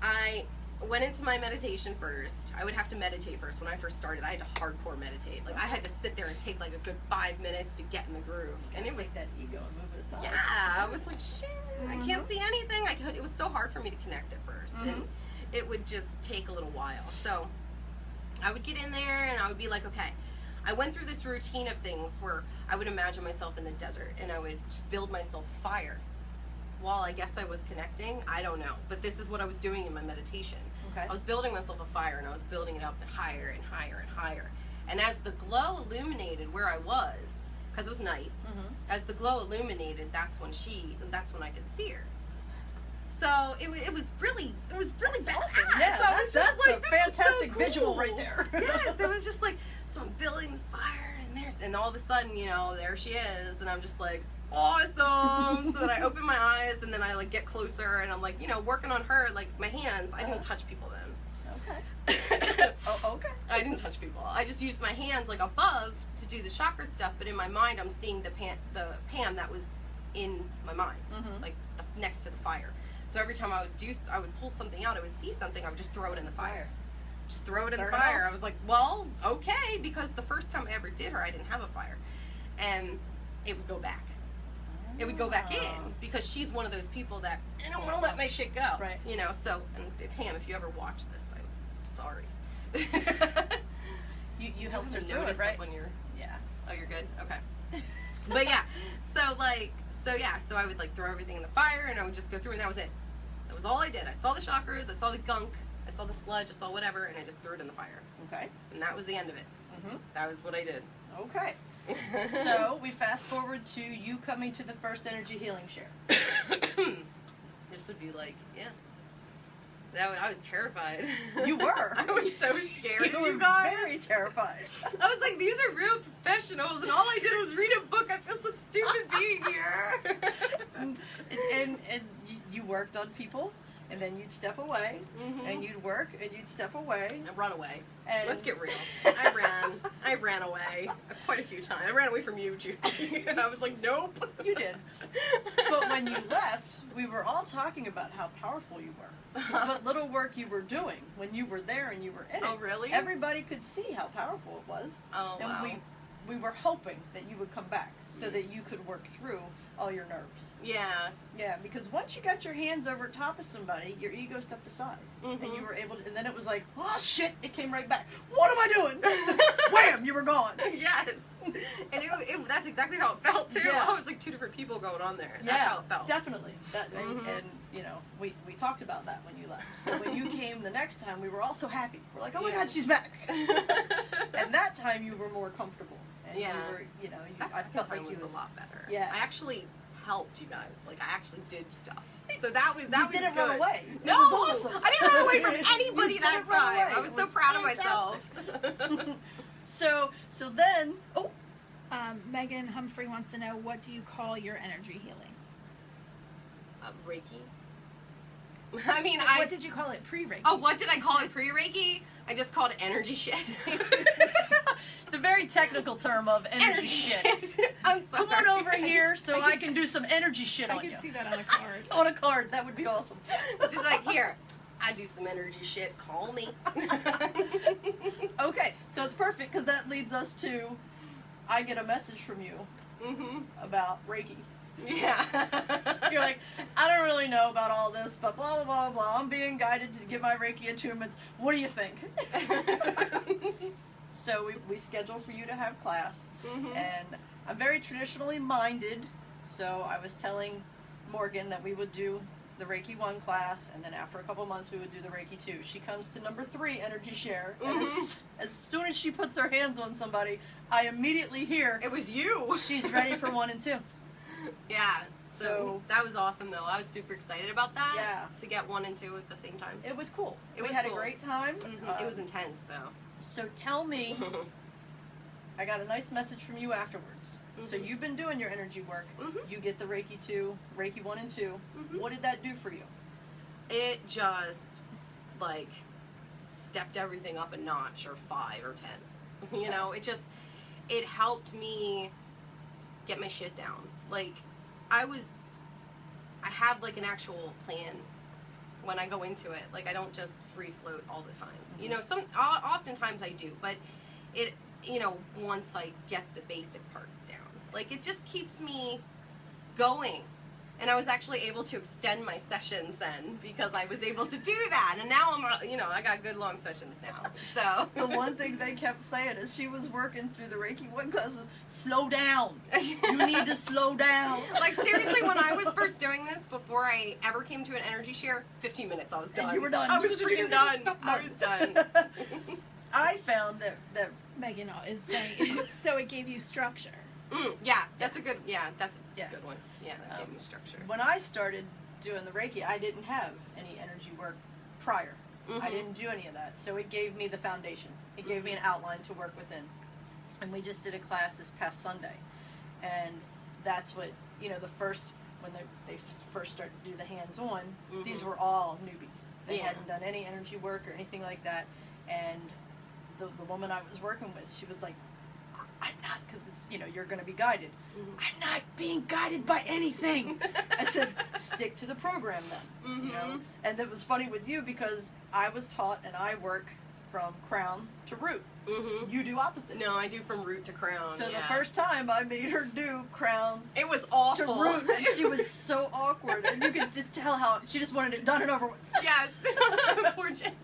I went into my meditation first. I would have to meditate first. When I first started, I had to hardcore meditate. Like I had to sit there and take like a good 5 minutes to get in the groove. And it was Take that ego and move it aside. yeah, I was like, shit, I can't see anything. It was so hard for me to connect at 1st, and it would just take a little while. So I would get in there and I would be like, okay. I went through this routine of things where I would imagine myself in the desert and I would just build myself a fire. While I guess I was connecting, I don't know, but this is what I was doing in my meditation. Okay. I was building myself a fire and I was building it up higher and higher and higher. And as the glow illuminated where I was, because it was night, as the glow illuminated, that's when I could see her. So it was really badass. Awesome. Yeah, So I was that's just like, a this is so fantastic visual cool. right there. Yes, it was just like, so I'm building this fire and all of a sudden, you know, there she is, and I'm just like, awesome. So then I open my eyes and then I like get closer and I'm like, you know, working on her, like my hands. I didn't touch people then. Okay. Oh, okay. I didn't touch people. I just used my hands like above to do the chakra stuff, but in my mind I'm seeing the Pam that was in my mind, like next to the fire. So every time I would pull something out, I would see something, I would just throw it in the fire. Just throw it in the Burn it fire. off. I was like, well, okay, because the first time I ever did her, I didn't have a fire. And it would go back. It would go back in because she's one of those people that I don't want to let my shit go. Right. You know, so, and Pam, if you ever watch this, I'm sorry. You helped her to through notice it, right? when you're, Yeah. oh, you're good? Okay. But yeah, so I would like throw everything in the fire and I would just go through and that was it. That was all I did. I saw the chakras, I saw the gunk, I saw the sludge, I saw whatever, and I just threw it in the fire. Okay. And that was the end of it. That was what I did. Okay. So we fast forward to you coming to the first energy healing share. This would be like, yeah. I was terrified. You were. I was so scared You of were you guys. very terrified. I was like, these are real professionals, and all I did was read a book. I feel so stupid being here. and you worked on people, and then you'd step away, and you'd work, and you'd step away. And run away. And Let's get real. I ran away quite a few times. I ran away from you, Judy. I was like, nope. You did. But when you left, we were all talking about how powerful you were. What little work you were doing when you were there and you were in it. Oh, really? Everybody could see how powerful it was. Oh, And wow. we were hoping that you would come back so that you could work through all your nerves. Yeah. Yeah, because once you got your hands over top of somebody, your ego stepped aside. And you were able to, and then it was like, oh shit, it came right back. What am I doing? Wham, you were gone. Yes. And that's exactly how it felt, too. Yeah. I was like two different people going on there. That's Yeah, how it felt. definitely. And you know, we talked about that when you left. So when you came the next time, we were all so happy. We're like, oh my Yeah. God, she's back. And that time you were more comfortable. And Yeah. you were, you know, That I second felt time like was you a lot better. Yeah. I actually helped you guys. Like, I actually did stuff. So that was you was didn't good. run away. It No, was awesome. I didn't run away from You anybody that didn't run time. away. I was It so was proud of myself. So then, Megan Humphrey wants to know, what do you call your energy healing? Reiki. I mean, What did you call it pre-Reiki? Oh, what did I call it pre-Reiki? I just called it energy shit. the very technical term of energy shit. I'm sorry. Come on over here so I can do some energy shit I on can you. see that on a card. On a card, that would be awesome. She's like, here, I do some energy shit. Call me. Okay, so it's perfect because that leads us to, I get a message from you about Reiki. Yeah. You're like, I don't really know about all this, but blah, blah, blah, blah. I'm being guided to get my Reiki attunements. What do you think? So we schedule for you to have class. And I'm very traditionally minded. So I was telling Morgan that we would do the Reiki 1 class, and then after a couple months we would do the Reiki 2. She comes to number 3, energy share, and as soon as she puts her hands on somebody, I immediately hear It was you. she's ready for 1 and 2. Yeah. So- So that was awesome, though. I was super excited about that. Yeah. To get 1 and 2 at the same time. It was cool. It we was had cool. a great time. It was intense, though. So tell me, I got a nice message from you afterwards. So Mhm. you've been doing your energy work. Mhm. You get the Reiki 2, Reiki 1 and 2. Mhm. What did that do for you? It just, like, stepped everything up a notch, or 5 or 10. You know, it helped me get my shit down. Like, I have, like, an actual plan when I go into it. Like, I don't just free float all the time. You know, oftentimes I do, but it, you know, once I get the basic parts down, like, it just keeps me going. And I was actually able to extend my sessions then because I was able to do that. And now I got good long sessions now. So The one thing they kept saying as she was working through the Reiki 1 classes, slow down. You need to slow down. Like, seriously, when I was first doing this, before I ever came to an energy share, 15 minutes I was done. And you were done. I was freaking done. I was done. I found that Megan is saying, so it gave you structure. Yeah, that's a good one. Yeah, Yeah. that gave me structure. when I started doing the Reiki, I didn't have any energy work prior. I Mhm. didn't do any of that. So it gave me the foundation. It gave me an outline to work within. And we just did a class this past Sunday. And that's what, when they first started to do the hands-on, these Mhm. were all newbies. They Yeah. hadn't done any energy work or anything like that. And the woman I was working with, she was like, I'm not, because it's, you're going to be guided. Mhm. I'm not being guided by anything. I said, stick to the program then. Mhm. And it was funny with you because I was taught and I work from crown to root. Mhm. You do opposite. No, I do from root to crown. So yeah. the first time I made her do crown it was to awful. root, and she was so awkward, and you could just tell how she just wanted it done and over with. Yes. Poor Jen.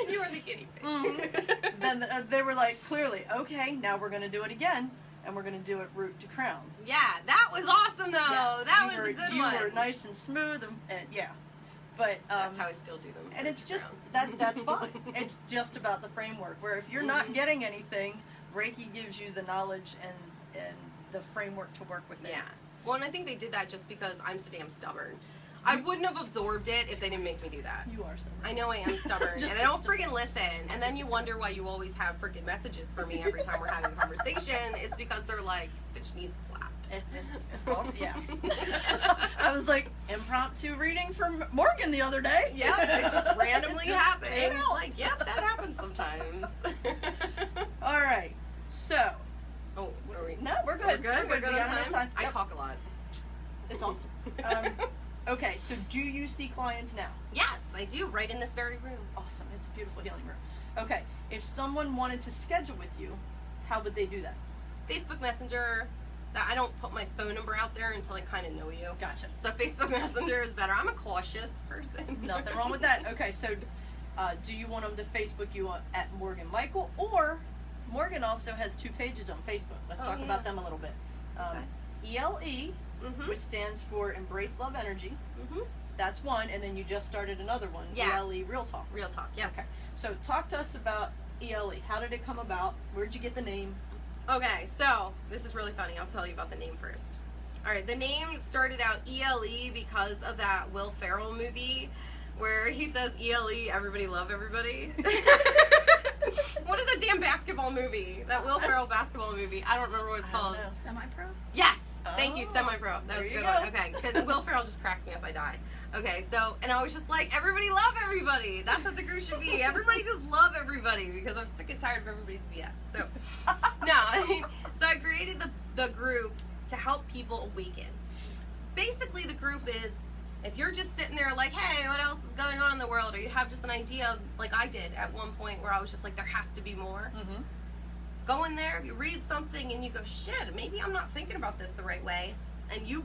You were the guinea pig. Mhm. Then they were like, clearly, okay, now we're going to do it again, and we're going to do it root to crown. Yeah, that was awesome though. Yes, That you was were, a good you one. were nice and smooth, and yeah. But That's how I still do them. and root it's to just crown. that's fine. It's just about the framework. Where if you're not Mhm. getting anything, Reiki gives you the knowledge and the framework to work with it. Yeah. Well, and I think they did that just because I'm so damn stubborn. I wouldn't have absorbed it if they didn't make me do that. You are stubborn. I know I am stubborn, Just- and I don't freaking listen. And then you wonder why you always have freaking messages for me every time we're having a conversation. It's because they're like, bitch needs slapped. It's all, yeah. I was like, impromptu reading from Morgan the other day. Yeah, it just randomly It just happened. came It's out. like, yep, that happens sometimes. All right. So, Oh, what are we? no, we're good. We're good. We got enough time. I Yep. talk a lot. It's awesome. Okay, so do you see clients now? Yes, I do. Right in this very room. Awesome. It's a beautiful healing room. Okay, if someone wanted to schedule with you, how would they do that? Facebook Messenger. I don't put my phone number out there until I kind of know you. Gotcha. So Facebook Messenger is better. I'm a cautious person. Nothing wrong with that. Okay, so do you want them to Facebook you at Morgan Michael, or Morgan also has 2 pages on Facebook. Let's Oh, talk yeah. about them a little bit. ELE, Mhm. which stands for Embrace Love Energy. Mhm. That's one, and then you just started another one, Yeah. ELE Real Talk. Real talk. Yeah. Okay, so talk to us about ELE. How did it come about? Where'd you get the name? Okay, so this is really funny. I'll tell you about the name first. All right, the name started out ELE because of that Will Ferrell movie where he says ELE, everybody love everybody. What is that damn basketball movie? That Will Ferrell basketball movie. I don't remember what it's I don't called. know. Semi-pro? Yes. Thank you, Oh, Semi-Pro. That there was a you good go. one. Okay, because Will Ferrell just cracks me up. I die. Okay, so, and I was just like, everybody love everybody. That's what the group should be. Everybody just love everybody because I'm sick and tired of everybody's BS. So, no, so I created the group to help people awaken. Basically, the group is, if you're just sitting there like, hey, what else is going on in the world? Or you have just an idea, like I did at one point where I was just like, there has to be more. Mm-hmm. Go in there, you read something, and you go, shit, maybe I'm not thinking about this the right way. And you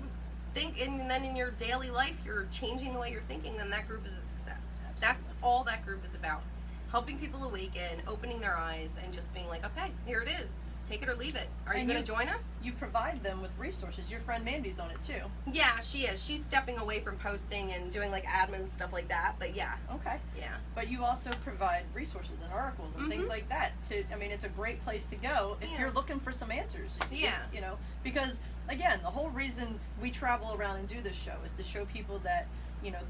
think, and then in your daily life, you're changing the way you're thinking, then that group is a success. That's all that group is about. Helping people awaken, opening their eyes, and just being like, okay, here it is. take it or leave it. Are you And going to join us? You provide them with resources. Your friend Mandy's on it too. Yeah, she is. She's stepping away from posting and doing like admin stuff like that. But yeah, Okay. yeah. But you also provide resources and articles and things Mhm. like that. It's a great place to go if Yeah. you're looking for some answers. Yeah. Because again, the whole reason we travel around and do this show is to show people that,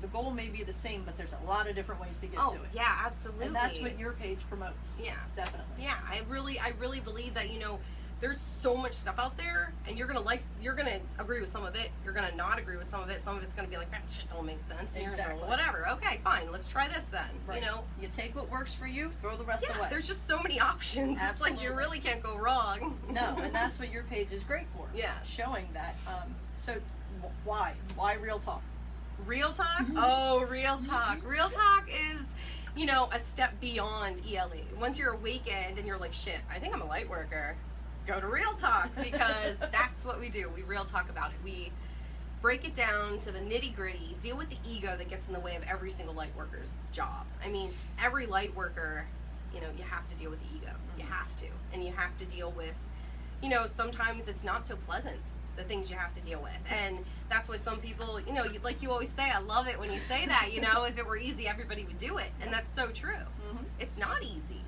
the goal may be the same, but there's a lot of different ways to get Oh, to it. yeah, absolutely. And that's what your page promotes. Yeah. Definitely. Yeah, I really believe that, there's so much stuff out there, and you're gonna agree with some of it, you're gonna not agree with some of it's gonna be like, that shit don't make sense, and you're gonna Exactly. go, whatever, okay, fine, let's try this then, Right. You take what works for you, throw the rest Yeah, away. there's just so many options. It's like you Absolutely. really can't go wrong. No, and that's what your page is great for. Yeah. Showing that. So why real talk? Real talk? Oh, real talk. Real talk is, a step beyond ELE. Once you're awakened and you're like, shit, I think I'm a light worker, go to real talk, because that's what we do. We real talk about it. We break it down to the nitty gritty, deal with the ego that gets in the way of every single light worker's job. I mean, every light worker, you have to deal with the ego. You have to. And you have to deal with, sometimes it's not so pleasant, the things you have to deal with. And that's why some people, like you always say, I love it when you say that, if it were easy, everybody would do it. And that's so true. Mm-hmm. It's not easy.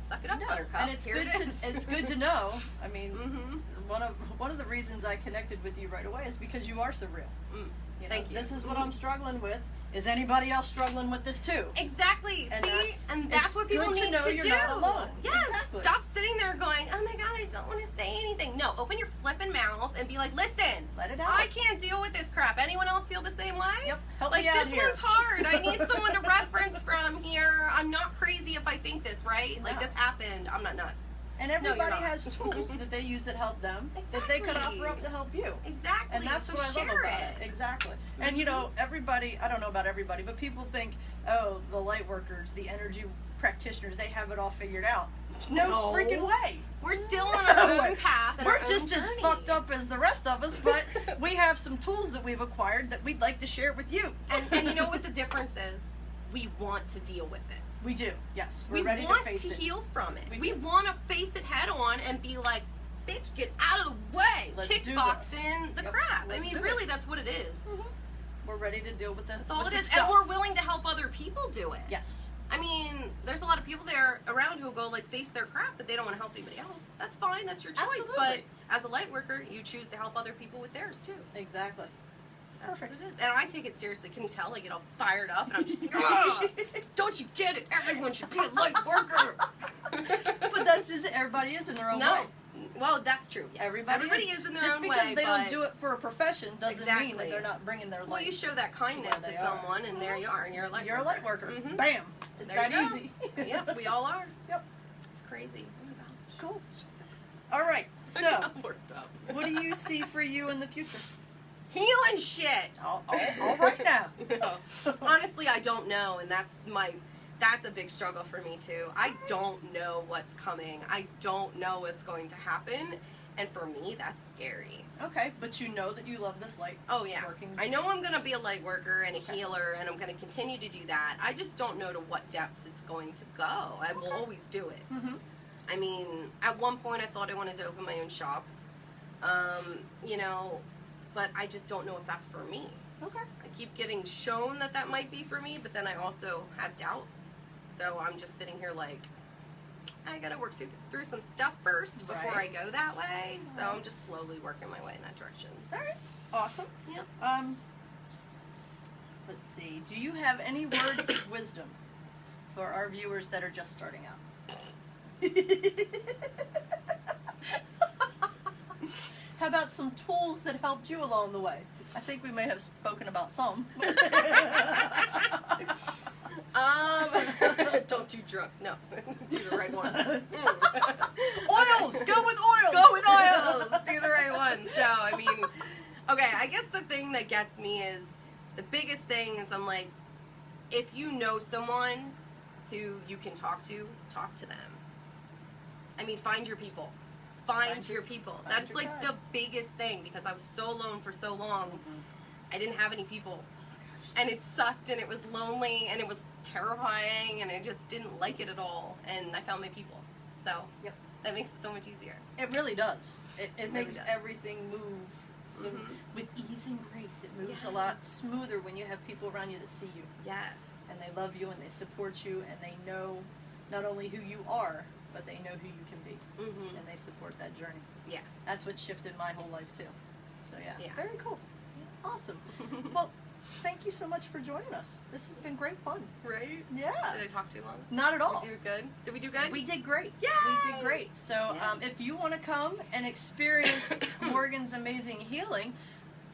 Suck it up, No, buttercup. and it's Here good it is. it's good to know. I mean, Mm-hmm. one of the reasons I connected with you right away is because you are so real. Thank you. This is what I'm struggling with. Is anybody else struggling with this too? Exactly. And See, it's that's what people good to need know to you're do. not alone. Yes. Exactly. Stop sitting there going, "Oh my God, I don't want to say anything." No, open your flipping mouth and be like, "Listen, Let it out. I can't deal with this crap. Anyone else feel the same way?" Yep. Help Like, me out this here. one's hard. I need someone to reference from here. I'm not crazy if I think this, right? Like, No. this happened. I'm not nuts. And No, you're everybody not. has tools that they use that help them that they could Exactly. offer up to help you. Exactly. And that's so what I love share about it. Exactly. And everybody, I don't know about everybody, but people think, oh, the light workers, the energy practitioners, they have it all figured out. No, No. freaking way. We're still on our No. own path. And We're our just own as journey. fucked up as the rest of us, but we have some tools that we've acquired that we'd like to share with you. And you know what the difference is? We want to deal with it. We do, yes. We're We ready want to face it. heal from it. We We do. want to face it head on and be like, bitch, get out of the way. Let's do Kickboxing the Yep, crap. I let's mean, do it. really, that's what it is. We're ready to deal with the That's all with it the is. stuff. And we're willing to help other people do it. Yes. I mean, there's a lot of people there around who go like face their crap, but they don't want to help anybody else. That's fine. That's your choice. Absolutely. But as a light worker, you choose to help other people with theirs too. Exactly. That's Perfect. what it is. And I take it seriously. Can you tell? I get all fired up and I'm just like, "Ugh, don't you get it? Everyone should be a light worker. But that's just everybody is in their own No. way. Well, that's true. Yes. Everybody is in their just own because way. they but don't do it for a profession doesn't mean Exactly. that they're not bringing their Well, light. you show that kindness where to they are. someone, and there you are, and you're a light You're a light worker. Mhm. Bam. It's There that you go. easy. Yep, we all are. Yep. It's crazy. Oh my gosh. Cool. It's just All right. So, I'm worked up. what do you see for you in the future? Healing shit. All right now. No. Honestly, I don't know, and that's a big struggle for me too. I don't know what's coming. I don't know what's going to happen, and for me, that's scary. Okay, but you know that you love this light. Oh yeah, Working. I know I'm gonna be a light worker and a Okay. healer, and I'm gonna continue to do that. I just don't know to what depths it's going to go. I will Okay. always do it. Mm-hmm. I mean, at one point I thought I wanted to open my own shop, but I just don't know if that's for me. Okay. I keep getting shown that that might be for me, but then I also have doubts. So I'm just sitting here like, I gotta work through some stuff first before Right. I go that way. So Right. I'm just slowly working my way in that direction. All right. Awesome. Yep. Let's see. Do you have any words of wisdom for our viewers that are just starting out? How about some tools that helped you along the way? I think we may have spoken about some. Don't do drugs. No, do the right ones. Oils! Go with oils! Go with oils. Do the right one. So I mean, okay. I guess the thing that gets me is the biggest thing is I'm like, if you know someone who you can talk to them. I mean, find your people. Find your people. find That's your like tribe. the biggest thing because I was so alone for so long. Mhm. I didn't have any people. And it sucked and it was lonely and it was terrifying and I just didn't like it at all. And I found my people. So Yep. that makes it so much easier. It really does. It really makes does. everything move so Mhm. with ease and grace. It moves a lot Yes. smoother when you have people around you that see you Yes. and they love you and they support you and they know not only who you are, but they know who you can be Mhm. and they support that journey. Yeah. That's what shifted my whole life too. So yeah, Yeah. very cool. Awesome. Well, thank you so much for joining us. This has been great fun. Right? Yeah. Did I talk too long? Not at all. Did we do it good? Did we do good? We did great. Yay! We did great. So Yeah. if you want to come and experience Morgan's amazing healing,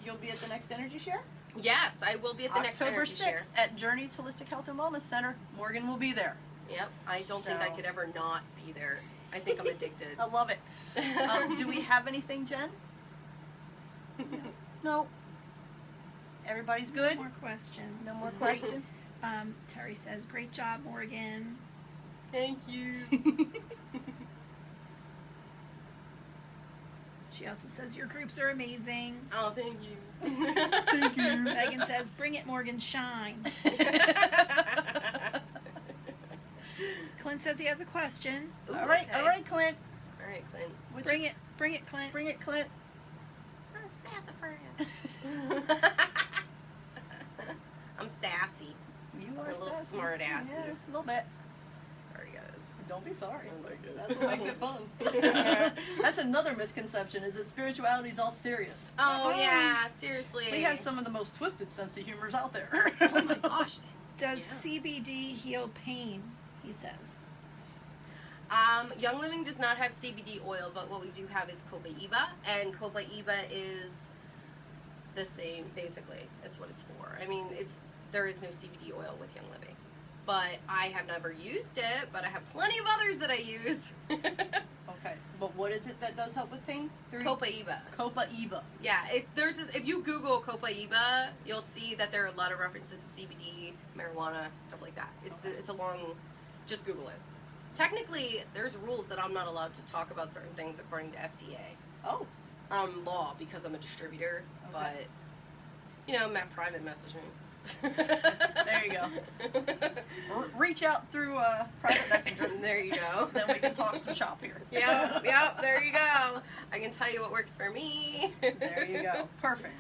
you'll be at the next Energy Share. Yes, I will be at the next October Energy 6th Share. at Journeys Holistic Health and Wellness Center. Morgan will be there. Yep. I don't think I So- could ever not be there. I think I'm addicted. I love it. Do we have anything, Jen? No. Everybody's good? No more questions. No more questions? Terry says, great job, Morgan. Thank you. She also says, your groups are amazing. Oh, thank you. Thank you. Megan says, bring it, Morgan, shine. Clint says he has a question. Ooh, All right, okay. all right, Clint. All right, Clint. What's Bring your- it, Clint. Bring it, Clint. I'm sassy. You Or are a little sassy. smart assy. Yeah, a little bit. Sorry, guys. Don't be sorry. Oh my goodness. That's what makes it fun. That's another misconception, is that spirituality is all serious. Oh yeah, seriously. We have some of the most twisted sense of humors out there. Oh my gosh. Does Yeah. CBD heal pain? He says. Young Living does not have CBD oil, but what we do have is Copaiba, and Copaiba is the same, basically. That's what it's for. I mean, there is no CBD oil with Young Living, but I have never used it, but I have plenty of others that I use. Okay, but what is it that does help with pain? Copaiba. Copaiba. Yeah, if you Google Copaiba, you'll see that there are a lot of references to CBD, marijuana, stuff like that. It's a long, just Google it. Technically, there's rules that I'm not allowed to talk about certain things according to FDA. Oh, Law, because I'm a distributor, Okay. but, private message me. There you go. Reach out through private messenger. There you go. Then we can talk some shop here. Yep, there you go. I can tell you what works for me. There you go. Perfect.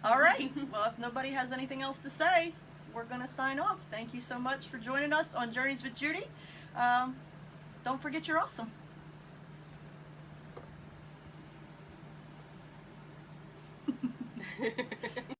All right. Well, if nobody has anything else to say, we're going to sign off. Thank you so much for joining us on Journeys with Judy. Don't forget you're awesome.